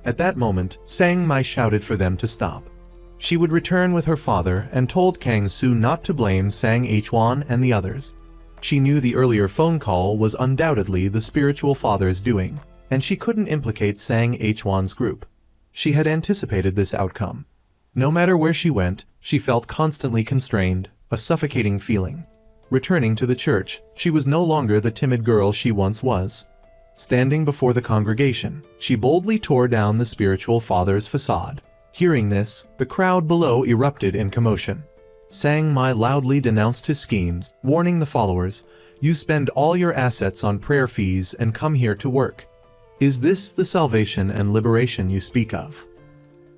At that moment, Sang Mai shouted for them to stop. She would return with her father and told Kang Soo not to blame Sang Hwan and the others. She knew the earlier phone call was undoubtedly the spiritual father's doing, and she couldn't implicate Sang Hwan's group. She had anticipated this outcome. No matter where she went, she felt constantly constrained, a suffocating feeling. Returning to the church, she was no longer the timid girl she once was. Standing before the congregation, she boldly tore down the spiritual father's facade. Hearing this, the crowd below erupted in commotion. Sang Mai loudly denounced his schemes, warning the followers, "You spend all your assets on prayer fees and come here to work. Is this the salvation and liberation you speak of?"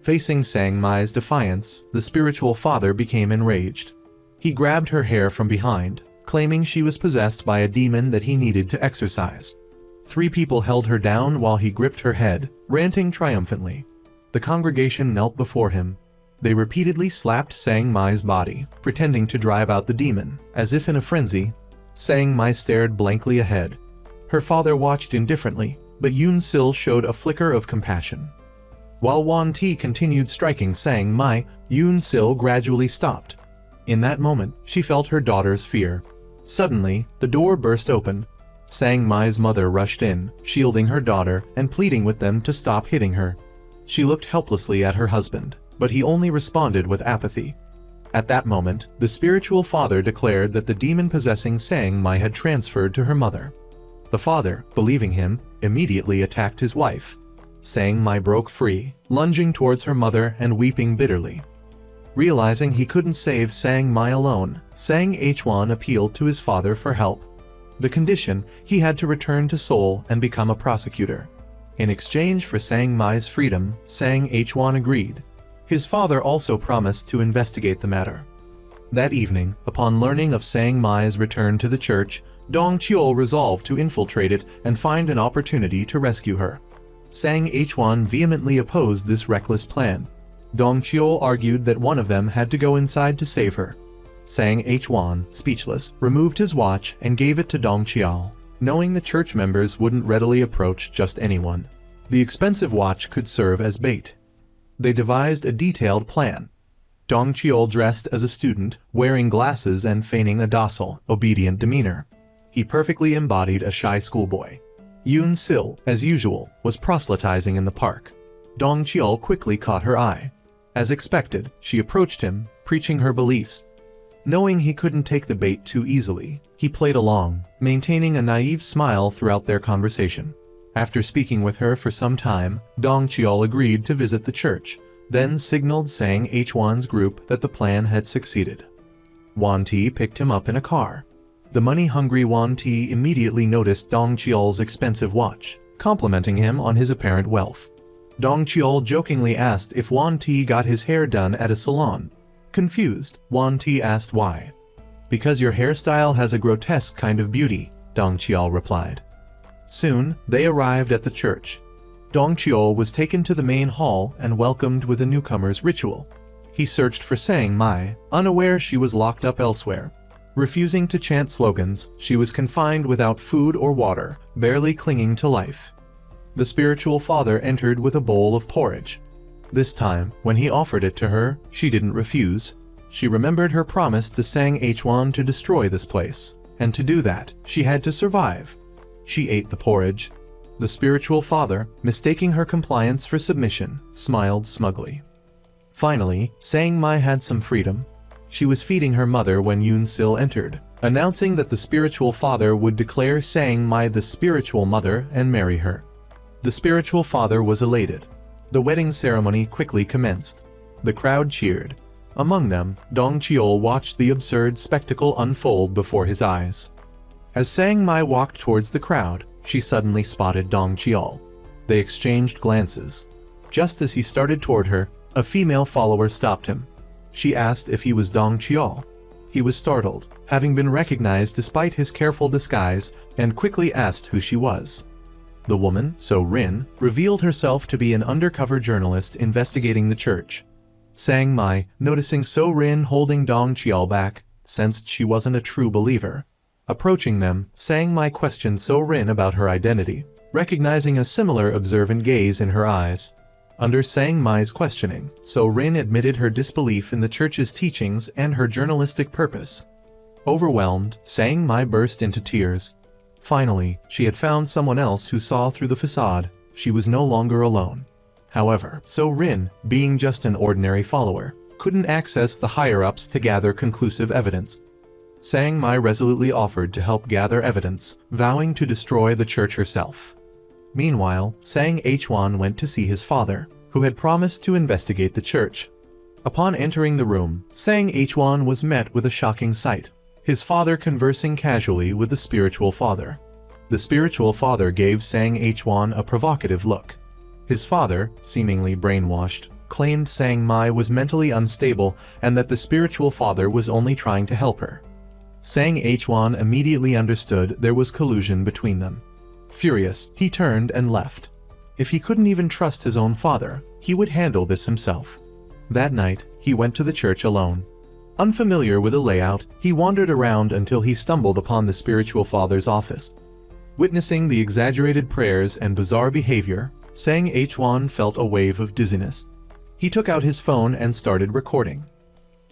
Facing Sang Mai's defiance, the spiritual father became enraged. He grabbed her hair from behind, claiming she was possessed by a demon that he needed to exorcise. 3 people held her down while he gripped her head, ranting triumphantly. The congregation knelt before him. They repeatedly slapped Sang Mai's body, pretending to drive out the demon, as if in a frenzy. Sang Mai stared blankly ahead. Her father watched indifferently, but Yoon Sil showed a flicker of compassion. While Won Ti continued striking Sang Mai, Yoon Sil gradually stopped. In that moment, she felt her daughter's fear. Suddenly, the door burst open. Sang Mai's mother rushed in, shielding her daughter and pleading with them to stop hitting her. She looked helplessly at her husband, but he only responded with apathy. At that moment, the spiritual father declared that the demon possessing Sang Mai had transferred to her mother. The father, believing him, immediately attacked his wife. Sang Mai broke free, lunging towards her mother and weeping bitterly. Realizing he couldn't save Sang Mai alone, Sang Hwan appealed to his father for help. The condition, he had to return to Seoul and become a prosecutor. In exchange for Sang Mai's freedom, Sang Hwan agreed. His father also promised to investigate the matter. That evening, upon learning of Sang Mai's return to the church, Dong Cheol resolved to infiltrate it and find an opportunity to rescue her. Sang Hwan vehemently opposed this reckless plan. Dong Cheol argued that one of them had to go inside to save her. Sang Hwan, speechless, removed his watch and gave it to Dong Cheol, knowing the church members wouldn't readily approach just anyone. The expensive watch could serve as bait. They devised a detailed plan. Dong Cheol dressed as a student, wearing glasses and feigning a docile, obedient demeanor. He perfectly embodied a shy schoolboy. Yoon Sil, as usual, was proselytizing in the park. Dong Cheol quickly caught her eye. As expected, she approached him, preaching her beliefs. Knowing he couldn't take the bait too easily, he played along, maintaining a naive smile throughout their conversation. After speaking with her for some time, Dong Cheol agreed to visit the church, then signaled Sang Hwan's group that the plan had succeeded. Won Ti picked him up in a car. The money-hungry Won Ti immediately noticed Dong Cheol's expensive watch, complimenting him on his apparent wealth. Dong Cheol jokingly asked if Won Ti got his hair done at a salon. Confused, Won Ti asked why. "Because your hairstyle has a grotesque kind of beauty," Dong Cheol replied. Soon, they arrived at the church. Dong Cheol was taken to the main hall and welcomed with a newcomer's ritual. He searched for Sang Mai, unaware she was locked up elsewhere. Refusing to chant slogans, she was confined without food or water, barely clinging to life. the spiritual father entered with a bowl of porridge. This time, when he offered it to her, she didn't refuse. She remembered her promise to Sang Hwan to destroy this place, and to do that, she had to survive. She ate the porridge. The spiritual father, mistaking her compliance for submission, smiled smugly. Finally, Sang Mai had some freedom. She was feeding her mother when Yoon Sil entered, announcing that the spiritual father would declare Sang Mai the spiritual mother and marry her. The spiritual father was elated. The wedding ceremony quickly commenced. The crowd cheered. Among them, Dong Cheol watched the absurd spectacle unfold before his eyes. As Sang Mai walked towards the crowd, she suddenly spotted Dong Cheol. They exchanged glances. Just as he started toward her, a female follower stopped him. She asked if he was Dong Cheol. He was startled, having been recognized despite his careful disguise, and quickly asked who she was. The woman, So Rin, revealed herself to be an undercover journalist investigating the church. Sang Mai, noticing So Rin holding Dong Cheol back, sensed she wasn't a true believer. Approaching them, Sang Mai questioned So Rin about her identity, recognizing a similar observant gaze in her eyes. Under Sang Mai's questioning, So Rin admitted her disbelief in the church's teachings and her journalistic purpose. Overwhelmed, Sang Mai burst into tears. Finally, she had found someone else who saw through the facade. She was no longer alone. However, So Rin, being just an ordinary follower, couldn't access the higher-ups to gather conclusive evidence. Sang Mai resolutely offered to help gather evidence, vowing to destroy the church herself. Meanwhile, Sang Hwan went to see his father, who had promised to investigate the church. Upon entering the room, Sang Hwan was met with a shocking sight. His father conversing casually with the spiritual father. The spiritual father gave Sang Hwan a provocative look. His father, seemingly brainwashed, claimed Sang Mai was mentally unstable and that the spiritual father was only trying to help her. Sang Hwan immediately understood there was collusion between them. Furious, he turned and left. If he couldn't even trust his own father, he would handle this himself. That night, he went to the church alone. Unfamiliar with the layout, he wandered around until he stumbled upon the spiritual father's office. Witnessing the exaggerated prayers and bizarre behavior, Sang Hwan felt a wave of dizziness. He took out his phone and started recording.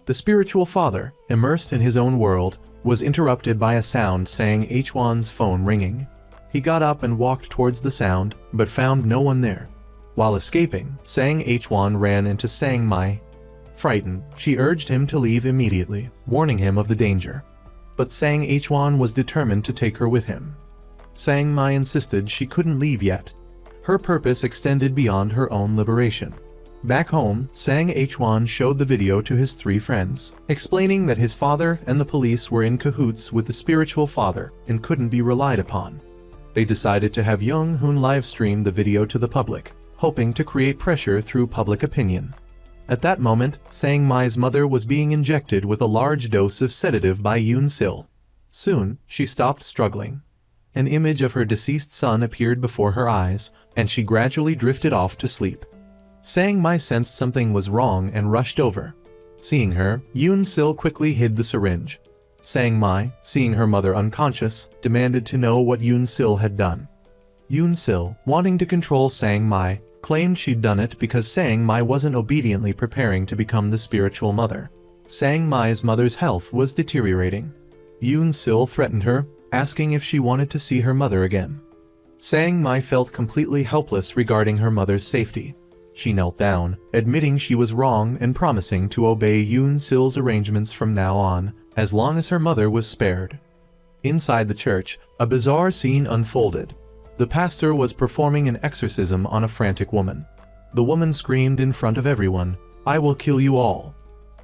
The spiritual father, immersed in his own world, was interrupted by a sound, Sang Hwan's phone ringing. He got up and walked towards the sound, but found no one there. While escaping, Sang Hwan ran into Sang Mai. Frightened, she urged him to leave immediately, warning him of the danger. But Sang Hwan was determined to take her with him. Sang Mai insisted she couldn't leave yet. Her purpose extended beyond her own liberation. Back home, Sang Hwan showed the video to his 3 friends, explaining that his father and the police were in cahoots with the spiritual father and couldn't be relied upon. They decided to have Young Hoon live-stream the video to the public, hoping to create pressure through public opinion. At that moment, Sang Mai's mother was being injected with a large dose of sedative by Yoon Sil. Soon, she stopped struggling. An image of her deceased son appeared before her eyes, and she gradually drifted off to sleep. Sang Mai sensed something was wrong and rushed over. Seeing her, Yoon Sil quickly hid the syringe. Sang Mai, seeing her mother unconscious, demanded to know what Yoon Sil had done. Yoon Sil, wanting to control Sang Mai, claimed she'd done it because Sang Mai wasn't obediently preparing to become the spiritual mother. Sang Mai's mother's health was deteriorating. Yoon Sil threatened her, asking if she wanted to see her mother again. Sang Mai felt completely helpless regarding her mother's safety. She knelt down, admitting she was wrong and promising to obey Yoon Sil's arrangements from now on, as long as her mother was spared. Inside the church, a bizarre scene unfolded. The pastor was performing an exorcism on a frantic woman. The woman screamed in front of everyone, "I will kill you all."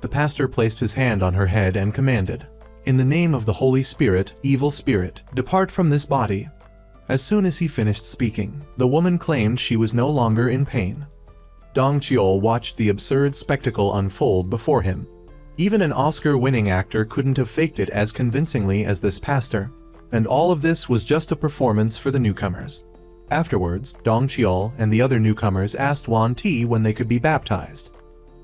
The pastor placed his hand on her head and commanded, "In the name of the Holy Spirit, evil spirit, depart from this body." As soon as he finished speaking, the woman claimed she was no longer in pain. Dong Cheol watched the absurd spectacle unfold before him. Even an Oscar-winning actor couldn't have faked it as convincingly as this pastor. And all of this was just a performance for the newcomers. Afterwards, Dong Cheol and the other newcomers asked Wan Ti when they could be baptized.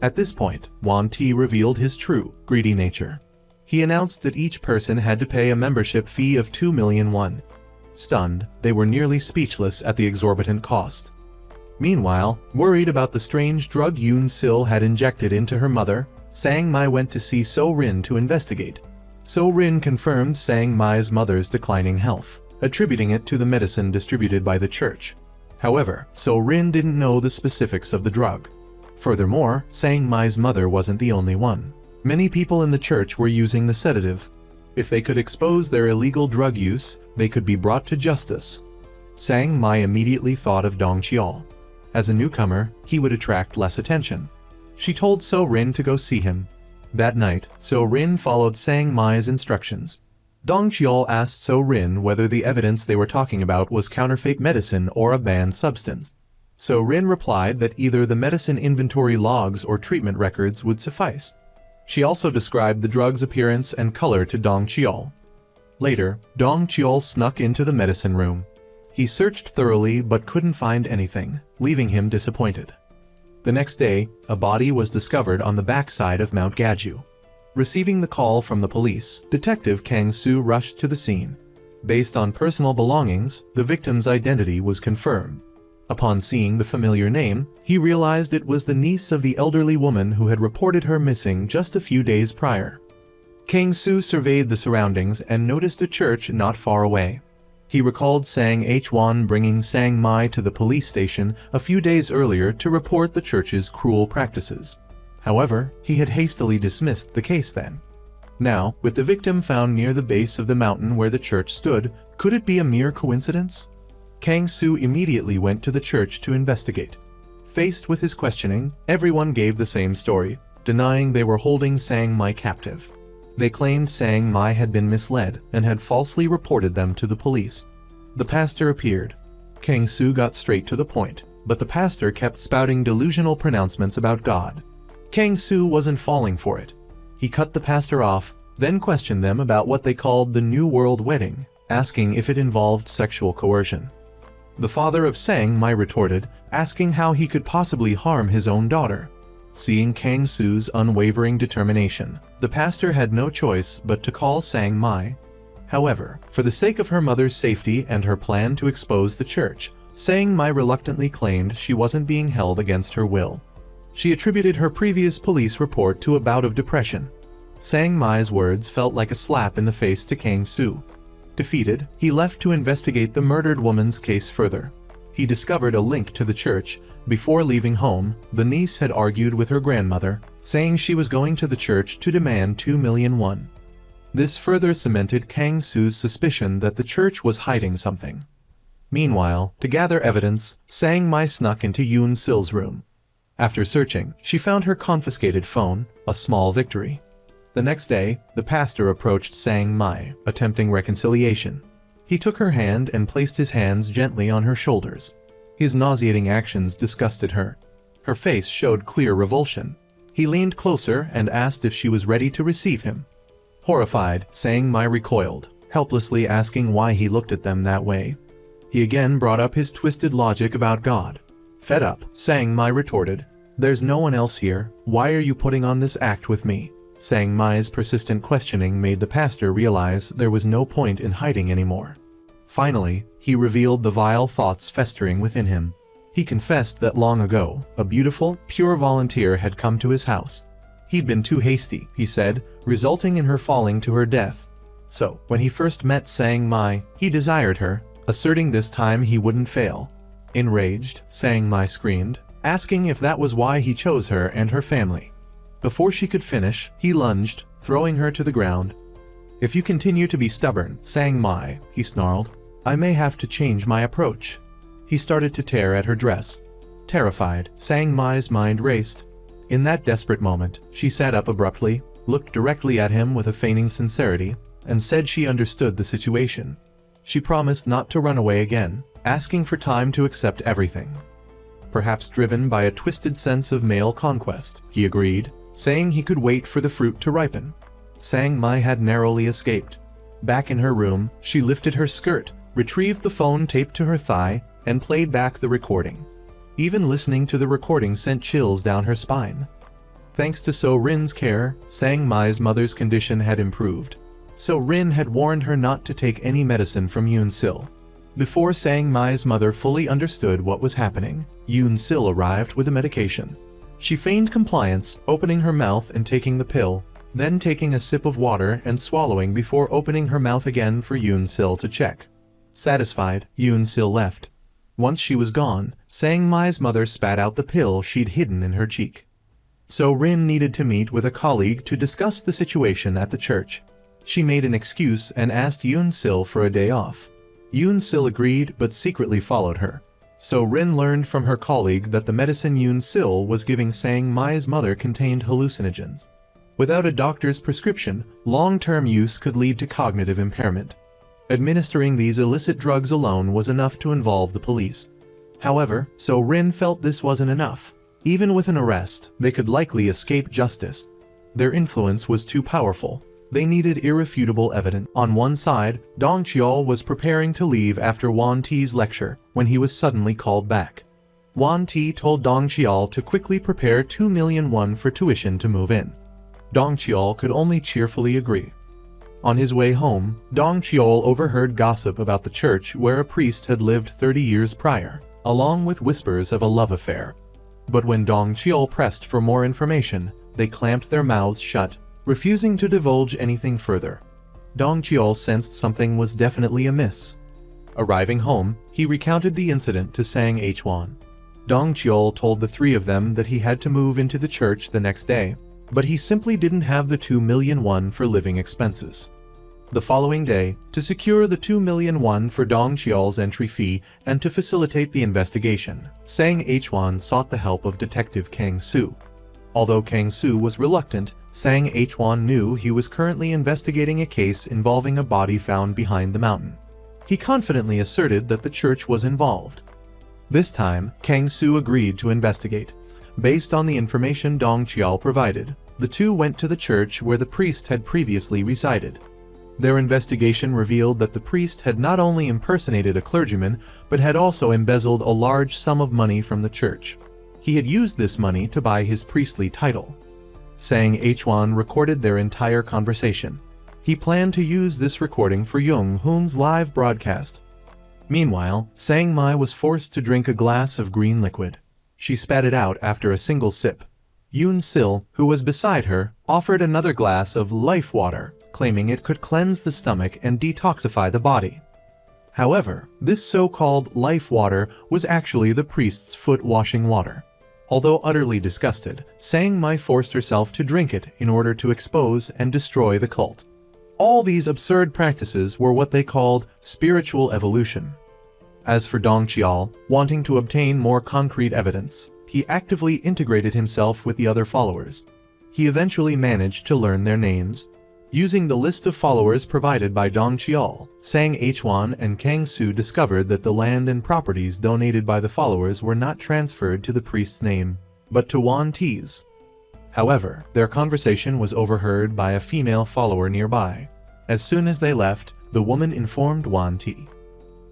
At this point, Wan Ti revealed his true, greedy nature. He announced that each person had to pay a membership fee of 2 million won. Stunned, they were nearly speechless at the exorbitant cost. Meanwhile, worried about the strange drug Yoon Sil had injected into her mother, Sang Mai went to see So Rin to investigate. So Rin confirmed Sang Mai's mother's declining health, attributing it to the medicine distributed by the church. However, So Rin didn't know the specifics of the drug. Furthermore, Sang Mai's mother wasn't the only one. Many people in the church were using the sedative. If they could expose their illegal drug use, they could be brought to justice. Sang Mai immediately thought of Dong Chiol. As a newcomer, he would attract less attention. She told So Rin to go see him. That night, So Rin followed Sang Mai's instructions. Dong Chiol asked So Rin whether the evidence they were talking about was counterfeit medicine or a banned substance. So Rin replied that either the medicine inventory logs or treatment records would suffice. She also described the drug's appearance and color to Dong Chiol. Later, Dong Chiol snuck into the medicine room. He searched thoroughly but couldn't find anything, leaving him disappointed. The next day, a body was discovered on the backside of Mount Gaju. Receiving the call from the police, Detective Kang Soo rushed to the scene. Based on personal belongings, the victim's identity was confirmed. Upon seeing the familiar name, he realized it was the niece of the elderly woman who had reported her missing just a few days prior. Kang Soo surveyed the surroundings and noticed a church not far away. He recalled Sang Hwan bringing Sang Mai to the police station a few days earlier to report the church's cruel practices. However, he had hastily dismissed the case then. Now, with the victim found near the base of the mountain where the church stood, could it be a mere coincidence? Kang Soo immediately went to the church to investigate. Faced with his questioning, everyone gave the same story, denying they were holding Sang Mai captive. They claimed Sang Mai had been misled and had falsely reported them to the police. The pastor appeared. Kang Soo got straight to the point, but the pastor kept spouting delusional pronouncements about God. Kang Soo wasn't falling for it. He cut the pastor off, then questioned them about what they called the New World Wedding, asking if it involved sexual coercion. The father of Sang Mai retorted, asking how he could possibly harm his own daughter. Seeing Kang Soo's unwavering determination, the pastor had no choice but to call Sang Mai. However, for the sake of her mother's safety and her plan to expose the church, Sang Mai reluctantly claimed she wasn't being held against her will. She attributed her previous police report to a bout of depression. Sang Mai's words felt like a slap in the face to Kang Soo. Defeated, he left to investigate the murdered woman's case further. He discovered a link to the church. Before leaving home, the niece had argued with her grandmother, saying she was going to the church to demand 2 million won. This further cemented Kang Soo's suspicion that the church was hiding something. Meanwhile, to gather evidence, Sang Mai snuck into Yoon Sil's room. After searching, she found her confiscated phone, a small victory. The next day, the pastor approached Sang Mai, attempting reconciliation. He took her hand and placed his hands gently on her shoulders. His nauseating actions disgusted her. Her face showed clear revulsion. He leaned closer and asked if she was ready to receive him. Horrified, Sang Mai recoiled, helplessly asking why he looked at them that way. He again brought up his twisted logic about God. Fed up, Sang Mai retorted, "There's no one else here. Why are you putting on this act with me?" Sang Mai's persistent questioning made the pastor realize there was no point in hiding anymore. Finally, he revealed the vile thoughts festering within him. He confessed that long ago, a beautiful, pure volunteer had come to his house. He'd been too hasty, he said, resulting in her falling to her death. So, when he first met Sang Mai, he desired her, asserting this time he wouldn't fail. Enraged, Sang Mai screamed, asking if that was why he chose her and her family. Before she could finish, he lunged, throwing her to the ground. "If you continue to be stubborn, Sang Mai," he snarled, "I may have to change my approach." He started to tear at her dress. Terrified, Sang Mai's mind raced. In that desperate moment, she sat up abruptly, looked directly at him with a feigning sincerity, and said she understood the situation. She promised not to run away again, asking for time to accept everything. Perhaps driven by a twisted sense of male conquest, he agreed, saying he could wait for the fruit to ripen. Sang Mai had narrowly escaped. Back in her room, she lifted her skirt, retrieved the phone taped to her thigh, and played back the recording. Even listening to the recording sent chills down her spine. Thanks to So Rin's care, Sang Mai's mother's condition had improved. So Rin had warned her not to take any medicine from Yoon Sil. Before Sang Mai's mother fully understood what was happening, Yoon Sil arrived with the medication. She feigned compliance, opening her mouth and taking the pill, then taking a sip of water and swallowing before opening her mouth again for Yoon Sil to check. Satisfied, Yoon Sil left. Once she was gone, Sang Mai's mother spat out the pill she'd hidden in her cheek. So Rin needed to meet with a colleague to discuss the situation at the church. She made an excuse and asked Yoon Sil for a day off. Yoon Sil agreed but secretly followed her. So Rin learned from her colleague that the medicine Yoon Sil was giving Sang Mai's mother contained hallucinogens. Without a doctor's prescription, long-term use could lead to cognitive impairment. Administering these illicit drugs alone was enough to involve the police. However, So Rin felt this wasn't enough. Even with an arrest, they could likely escape justice. Their influence was too powerful. They needed irrefutable evidence. On one side, Dong Cheol was preparing to leave after Wan Ti's lecture when he was suddenly called back. Wan Ti told Dong Cheol to quickly prepare 2 million won for tuition to move in. Dong Cheol could only cheerfully agree. On his way home, Dong Cheol overheard gossip about the church where a priest had lived 30 years prior, along with whispers of a love affair. But when Dong Cheol pressed for more information, they clamped their mouths shut, refusing to divulge anything further. Dong Cheol sensed something was definitely amiss. Arriving home, he recounted the incident to Sang Hwan. Dong Cheol told the three of them that he had to move into the church the next day, but he simply didn't have the 2 million won for living expenses. The following day, to secure the 2 million won for Dong Cheol's entry fee and to facilitate the investigation, Sang Hwan sought the help of Detective Kang Soo. Although Kang Soo was reluctant, Sang Hwan knew he was currently investigating a case involving a body found behind the mountain. He confidently asserted that the church was involved. This time, Kang Soo agreed to investigate. Based on the information Dong Cheol provided, the two went to the church where the priest had previously resided. Their investigation revealed that the priest had not only impersonated a clergyman, but had also embezzled a large sum of money from the church. He had used this money to buy his priestly title. Sang Hwan recorded their entire conversation. He planned to use this recording for Young Hoon's live broadcast. Meanwhile, Sang Mai was forced to drink a glass of green liquid. She spat it out after a single sip. Yoon Sil, who was beside her, offered another glass of life water, claiming it could cleanse the stomach and detoxify the body. However, this so-called life water was actually the priest's foot-washing water. Although utterly disgusted, Sang Mai forced herself to drink it in order to expose and destroy the cult. All these absurd practices were what they called spiritual evolution. As for Dong Cheol, wanting to obtain more concrete evidence, he actively integrated himself with the other followers. He eventually managed to learn their names. Using the list of followers provided by Dong Cheol, Sang Hwan and Kang Soo discovered that the land and properties donated by the followers were not transferred to the priest's name, but to Wan Ti's. However, their conversation was overheard by a female follower nearby. As soon as they left, the woman informed Wan Ti.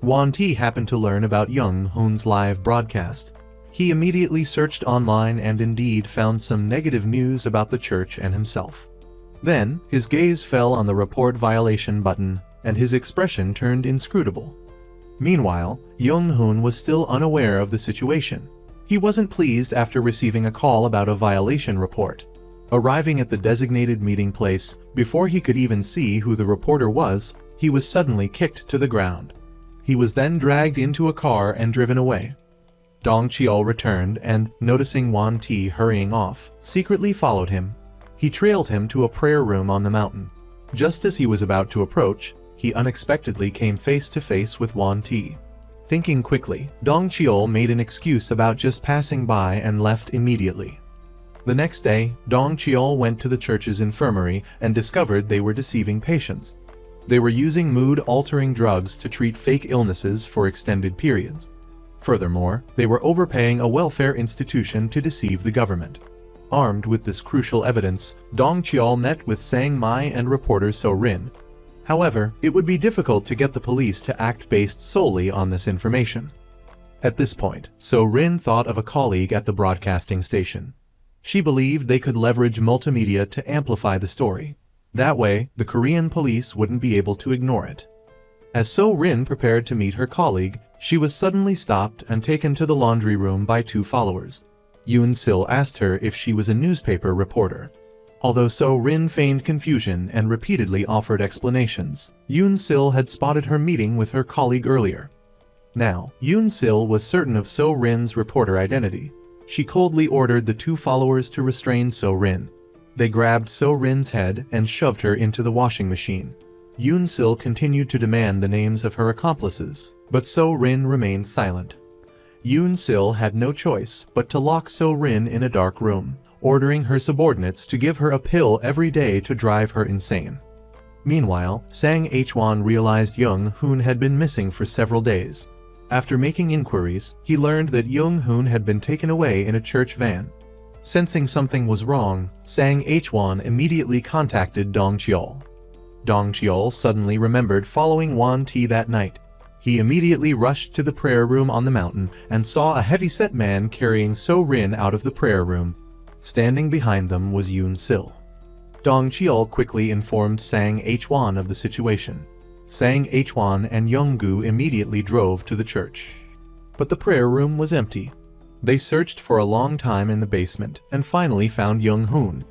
Wan Ti happened to learn about Young Hoon's live broadcast. He immediately searched online and indeed found some negative news about the church and himself. Then, his gaze fell on the report violation button, and his expression turned inscrutable. Meanwhile, Young Hoon was still unaware of the situation. He wasn't pleased after receiving a call about a violation report. Arriving at the designated meeting place, before he could even see who the reporter was, he was suddenly kicked to the ground. He was then dragged into a car and driven away. Dong Cheol returned and, noticing Wan Ti hurrying off, secretly followed him. He trailed him to a prayer room on the mountain. Just as he was about to approach, he unexpectedly came face to face with Wan Ti. Thinking quickly, Dong Cheol made an excuse about just passing by and left immediately. The next day, Dong Cheol went to the church's infirmary and discovered they were deceiving patients. They were using mood-altering drugs to treat fake illnesses for extended periods. Furthermore, they were overpaying a welfare institution to deceive the government. Armed with this crucial evidence, Dong Cheol met with Sang Mai and reporter So Rin. However, it would be difficult to get the police to act based solely on this information. At this point, So Rin thought of a colleague at the broadcasting station. She believed they could leverage multimedia to amplify the story. That way, the Korean police wouldn't be able to ignore it. As So Rin prepared to meet her colleague, she was suddenly stopped and taken to the laundry room by two followers. Yoon Sil asked her if she was a newspaper reporter. Although So Rin feigned confusion and repeatedly offered explanations, Yoon Sil had spotted her meeting with her colleague earlier. Now, Yoon Sil was certain of So Rin's reporter identity. She coldly ordered the two followers to restrain So Rin. They grabbed So Rin's head and shoved her into the washing machine. Yoon Sil continued to demand the names of her accomplices, but So Rin remained silent. Yoon Sil had no choice but to lock So Rin in a dark room, ordering her subordinates to give her a pill every day to drive her insane. Meanwhile, Sang Hwan realized Young Hoon had been missing for several days. After making inquiries, he learned that Young Hoon had been taken away in a church van. Sensing something was wrong, Sang Hwan immediately contacted Dong Cheol. Dong Cheol suddenly remembered following Wan Ti that night. He immediately rushed to the prayer room on the mountain and saw a heavy-set man carrying So Rin out of the prayer room. Standing behind them was Yoon Sil. Dong Cheol quickly informed Sang Hwan of the situation. Sang Hwan and Young-gu immediately drove to the church. But the prayer room was empty. They searched for a long time in the basement and finally found Young Hoon.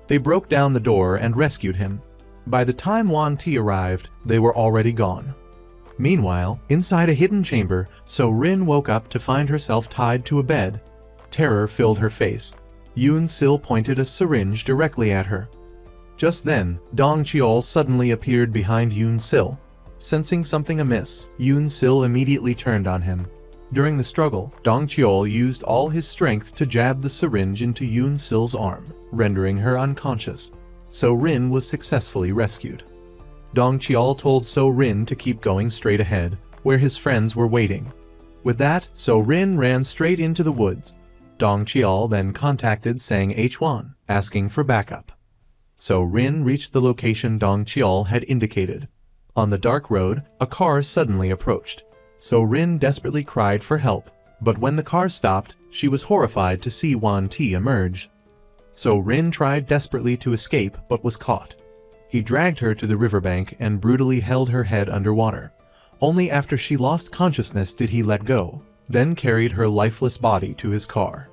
They broke down the door and rescued him. By the time Wan Ti arrived, they were already gone. Meanwhile, inside a hidden chamber, So Rin woke up to find herself tied to a bed. Terror filled her face. Yoon Sil pointed a syringe directly at her. Just then, Dong Cheol suddenly appeared behind Yoon Sil. Sensing something amiss, Yoon Sil immediately turned on him. During the struggle, Dong Cheol used all his strength to jab the syringe into Yoon Sil's arm, rendering her unconscious. So Rin was successfully rescued. Dong Cheol told So Rin to keep going straight ahead, where his friends were waiting. With that, So Rin ran straight into the woods. Dong Cheol then contacted Sang Hwan, asking for backup. So Rin reached the location Dong Cheol had indicated. On the dark road, a car suddenly approached. So Rin desperately cried for help, but when the car stopped, she was horrified to see Wan Ti emerge. So Rin tried desperately to escape but was caught. He dragged her to the riverbank and brutally held her head underwater. Only after she lost consciousness did he let go, then carried her lifeless body to his car.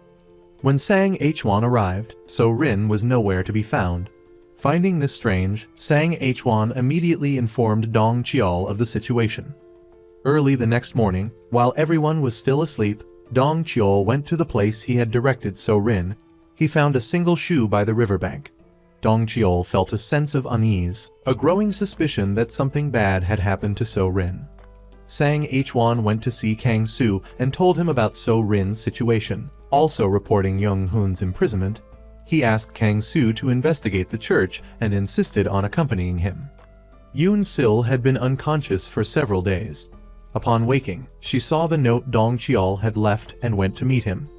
When Sang Hwan arrived, So Rin was nowhere to be found. Finding this strange, Sang Hwan immediately informed Dong Cheol of the situation. Early the next morning, while everyone was still asleep, Dong Cheol went to the place he had directed So Rin. He found a single shoe by the riverbank. Dong Cheol felt a sense of unease, a growing suspicion that something bad had happened to So Rin. Sang Hwan went to see Kang Soo and told him about So Rin's situation, also reporting Young Hoon's imprisonment. He asked Kang Soo to investigate the church and insisted on accompanying him. Yoon Sil had been unconscious for several days. Upon waking, she saw the note Dong Cheol had left and went to meet him.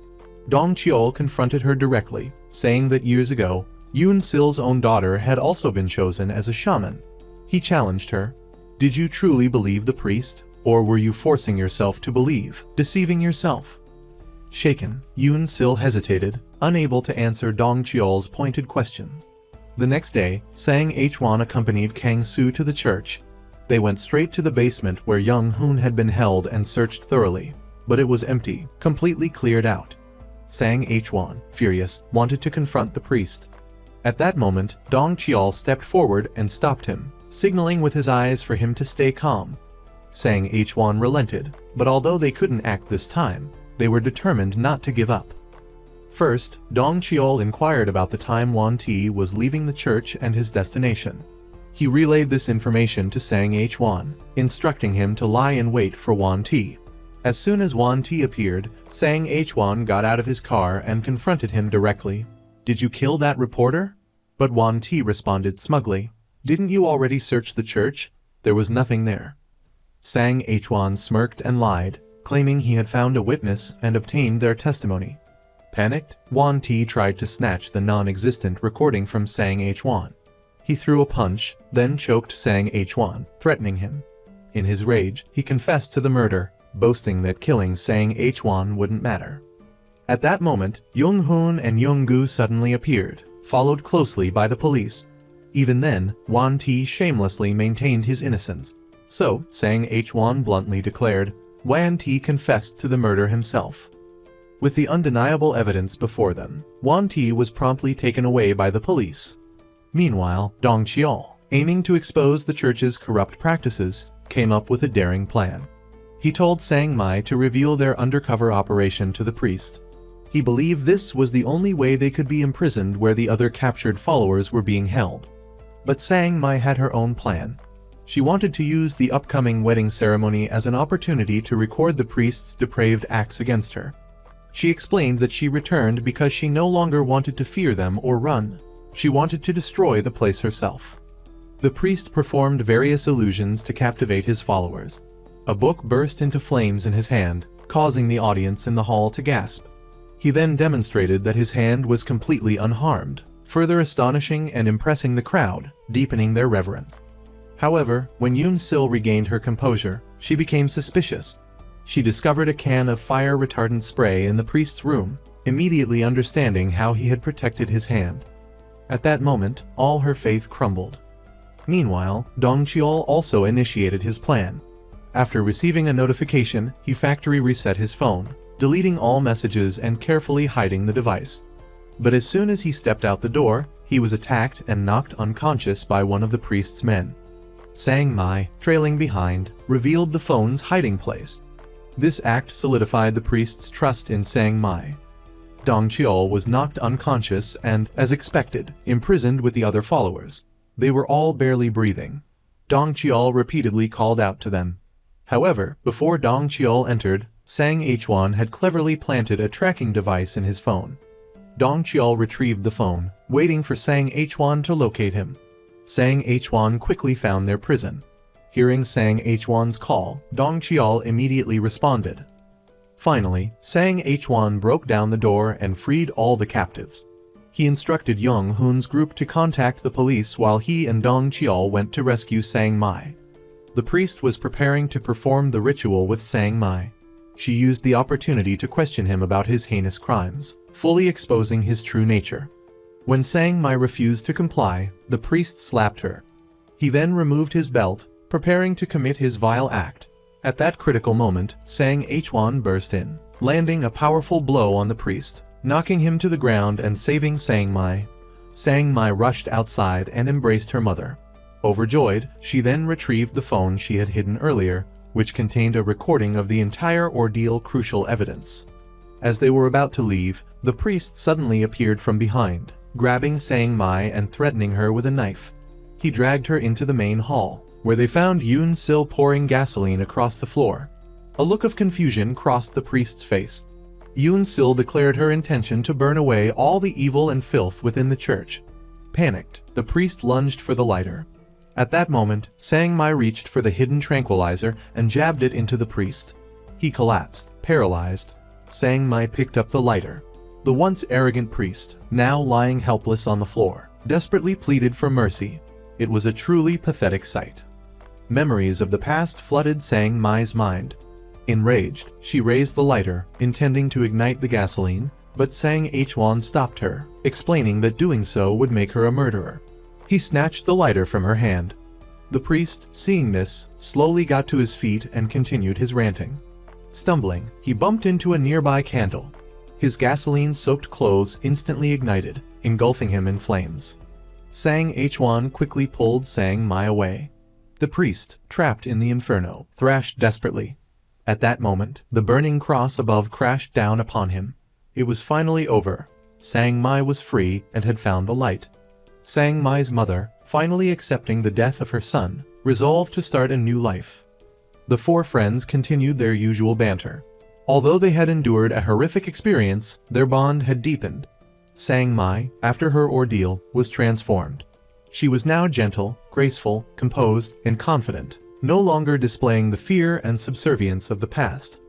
Dong Cheol confronted her directly, saying that years ago, Yoon Sil's own daughter had also been chosen as a shaman. He challenged her. Did you truly believe the priest, or were you forcing yourself to believe, deceiving yourself? Shaken, Yoon Sil hesitated, unable to answer Dong Cheol's pointed questions. The next day, Sang Hwan accompanied Kang Soo to the church. They went straight to the basement where Young Hoon had been held and searched thoroughly, but it was empty, completely cleared out. Sang Hwan, furious, wanted to confront the priest. At that moment, Dong Cheol stepped forward and stopped him, signaling with his eyes for him to stay calm. Sang Hwan relented, but although they couldn't act this time, they were determined not to give up. First, Dong Cheol inquired about the time Wan Ti was leaving the church and his destination. He relayed this information to Sang Hwan, instructing him to lie in wait for Wan Ti. As soon as Wan Ti appeared, Sang Hwan got out of his car and confronted him directly. Did you kill that reporter? But Wan Ti responded smugly. Didn't you already search the church? There was nothing there. Sang Hwan smirked and lied, claiming he had found a witness and obtained their testimony. Panicked, Wan Ti tried to snatch the non-existent recording from Sang Hwan. He threw a punch, then choked Sang Hwan, threatening him. In his rage, he confessed to the murder, boasting that killing Sang Hwan wouldn't matter. At that moment, Young Hoon and Young-gu suddenly appeared, followed closely by the police. Even then, Wan Ti shamelessly maintained his innocence. So, Sang H1 bluntly declared, Wan Ti confessed to the murder himself. With the undeniable evidence before them, Wan Ti was promptly taken away by the police. Meanwhile, Dong Qiao, aiming to expose the church's corrupt practices, came up with a daring plan. He told Sang Mai to reveal their undercover operation to the priest. He believed this was the only way they could be imprisoned where the other captured followers were being held. But Sang Mai had her own plan. She wanted to use the upcoming wedding ceremony as an opportunity to record the priest's depraved acts against her. She explained that she returned because she no longer wanted to fear them or run. She wanted to destroy the place herself. The priest performed various illusions to captivate his followers. A book burst into flames in his hand, causing the audience in the hall to gasp. He then demonstrated that his hand was completely unharmed, further astonishing and impressing the crowd, deepening their reverence. However, when Yoon Sil regained her composure, she became suspicious. She discovered a can of fire-retardant spray in the priest's room, immediately understanding how he had protected his hand. At that moment, all her faith crumbled. Meanwhile, Dong Qiao also initiated his plan. After receiving a notification, he factory reset his phone, deleting all messages and carefully hiding the device. But as soon as he stepped out the door, he was attacked and knocked unconscious by one of the priest's men. Sang Mai, trailing behind, revealed the phone's hiding place. This act solidified the priest's trust in Sang Mai. Dong Qiao was knocked unconscious and, as expected, imprisoned with the other followers. They were all barely breathing. Dong Qiao repeatedly called out to them. However, before Dong Qiao entered, Sang H1 had cleverly planted a tracking device in his phone. Dong Qiao retrieved the phone, waiting for Sang H1 to locate him. Sang H1 quickly found their prison. Hearing Sang H1's call, Dong Qiao immediately responded. Finally, Sang H1 broke down the door and freed all the captives. He instructed Young Hoon's group to contact the police while he and Dong Qiao went to rescue Sang Mai. The priest was preparing to perform the ritual with Sang Mai. She used the opportunity to question him about his heinous crimes, fully exposing his true nature. When Sang Mai refused to comply, the priest slapped her. He then removed his belt, preparing to commit his vile act. At that critical moment, Sang H1 burst in, landing a powerful blow on the priest, knocking him to the ground and saving Sang Mai. Sang Mai rushed outside and embraced her mother. Overjoyed, she then retrieved the phone she had hidden earlier, which contained a recording of the entire ordeal, crucial evidence. As they were about to leave, the priest suddenly appeared from behind, grabbing Sang Mai and threatening her with a knife. He dragged her into the main hall, where they found Yoon Sil pouring gasoline across the floor. A look of confusion crossed the priest's face. Yoon Sil declared her intention to burn away all the evil and filth within the church. Panicked, the priest lunged for the lighter. At that moment, Sang Mai reached for the hidden tranquilizer and jabbed it into the priest. He collapsed, paralyzed. Sang Mai picked up the lighter. The once arrogant priest, now lying helpless on the floor, desperately pleaded for mercy. It was a truly pathetic sight. Memories of the past flooded Sang Mai's mind. Enraged, she raised the lighter, intending to ignite the gasoline, but Sang H1 stopped her, explaining that doing so would make her a murderer. He snatched the lighter from her hand. The priest, seeing this, slowly got to his feet and continued his ranting. Stumbling, he bumped into a nearby candle. His gasoline-soaked clothes instantly ignited, engulfing him in flames. Sang H1 quickly pulled Sang Mai away. The priest, trapped in the inferno, thrashed desperately. At that moment, the burning cross above crashed down upon him. It was finally over. Sang Mai was free and had found the light. Sang Mai's mother, finally accepting the death of her son, resolved to start a new life. The four friends continued their usual banter. Although they had endured a horrific experience, their bond had deepened. Sang Mai, after her ordeal, was transformed. She was now gentle, graceful, composed, and confident, no longer displaying the fear and subservience of the past.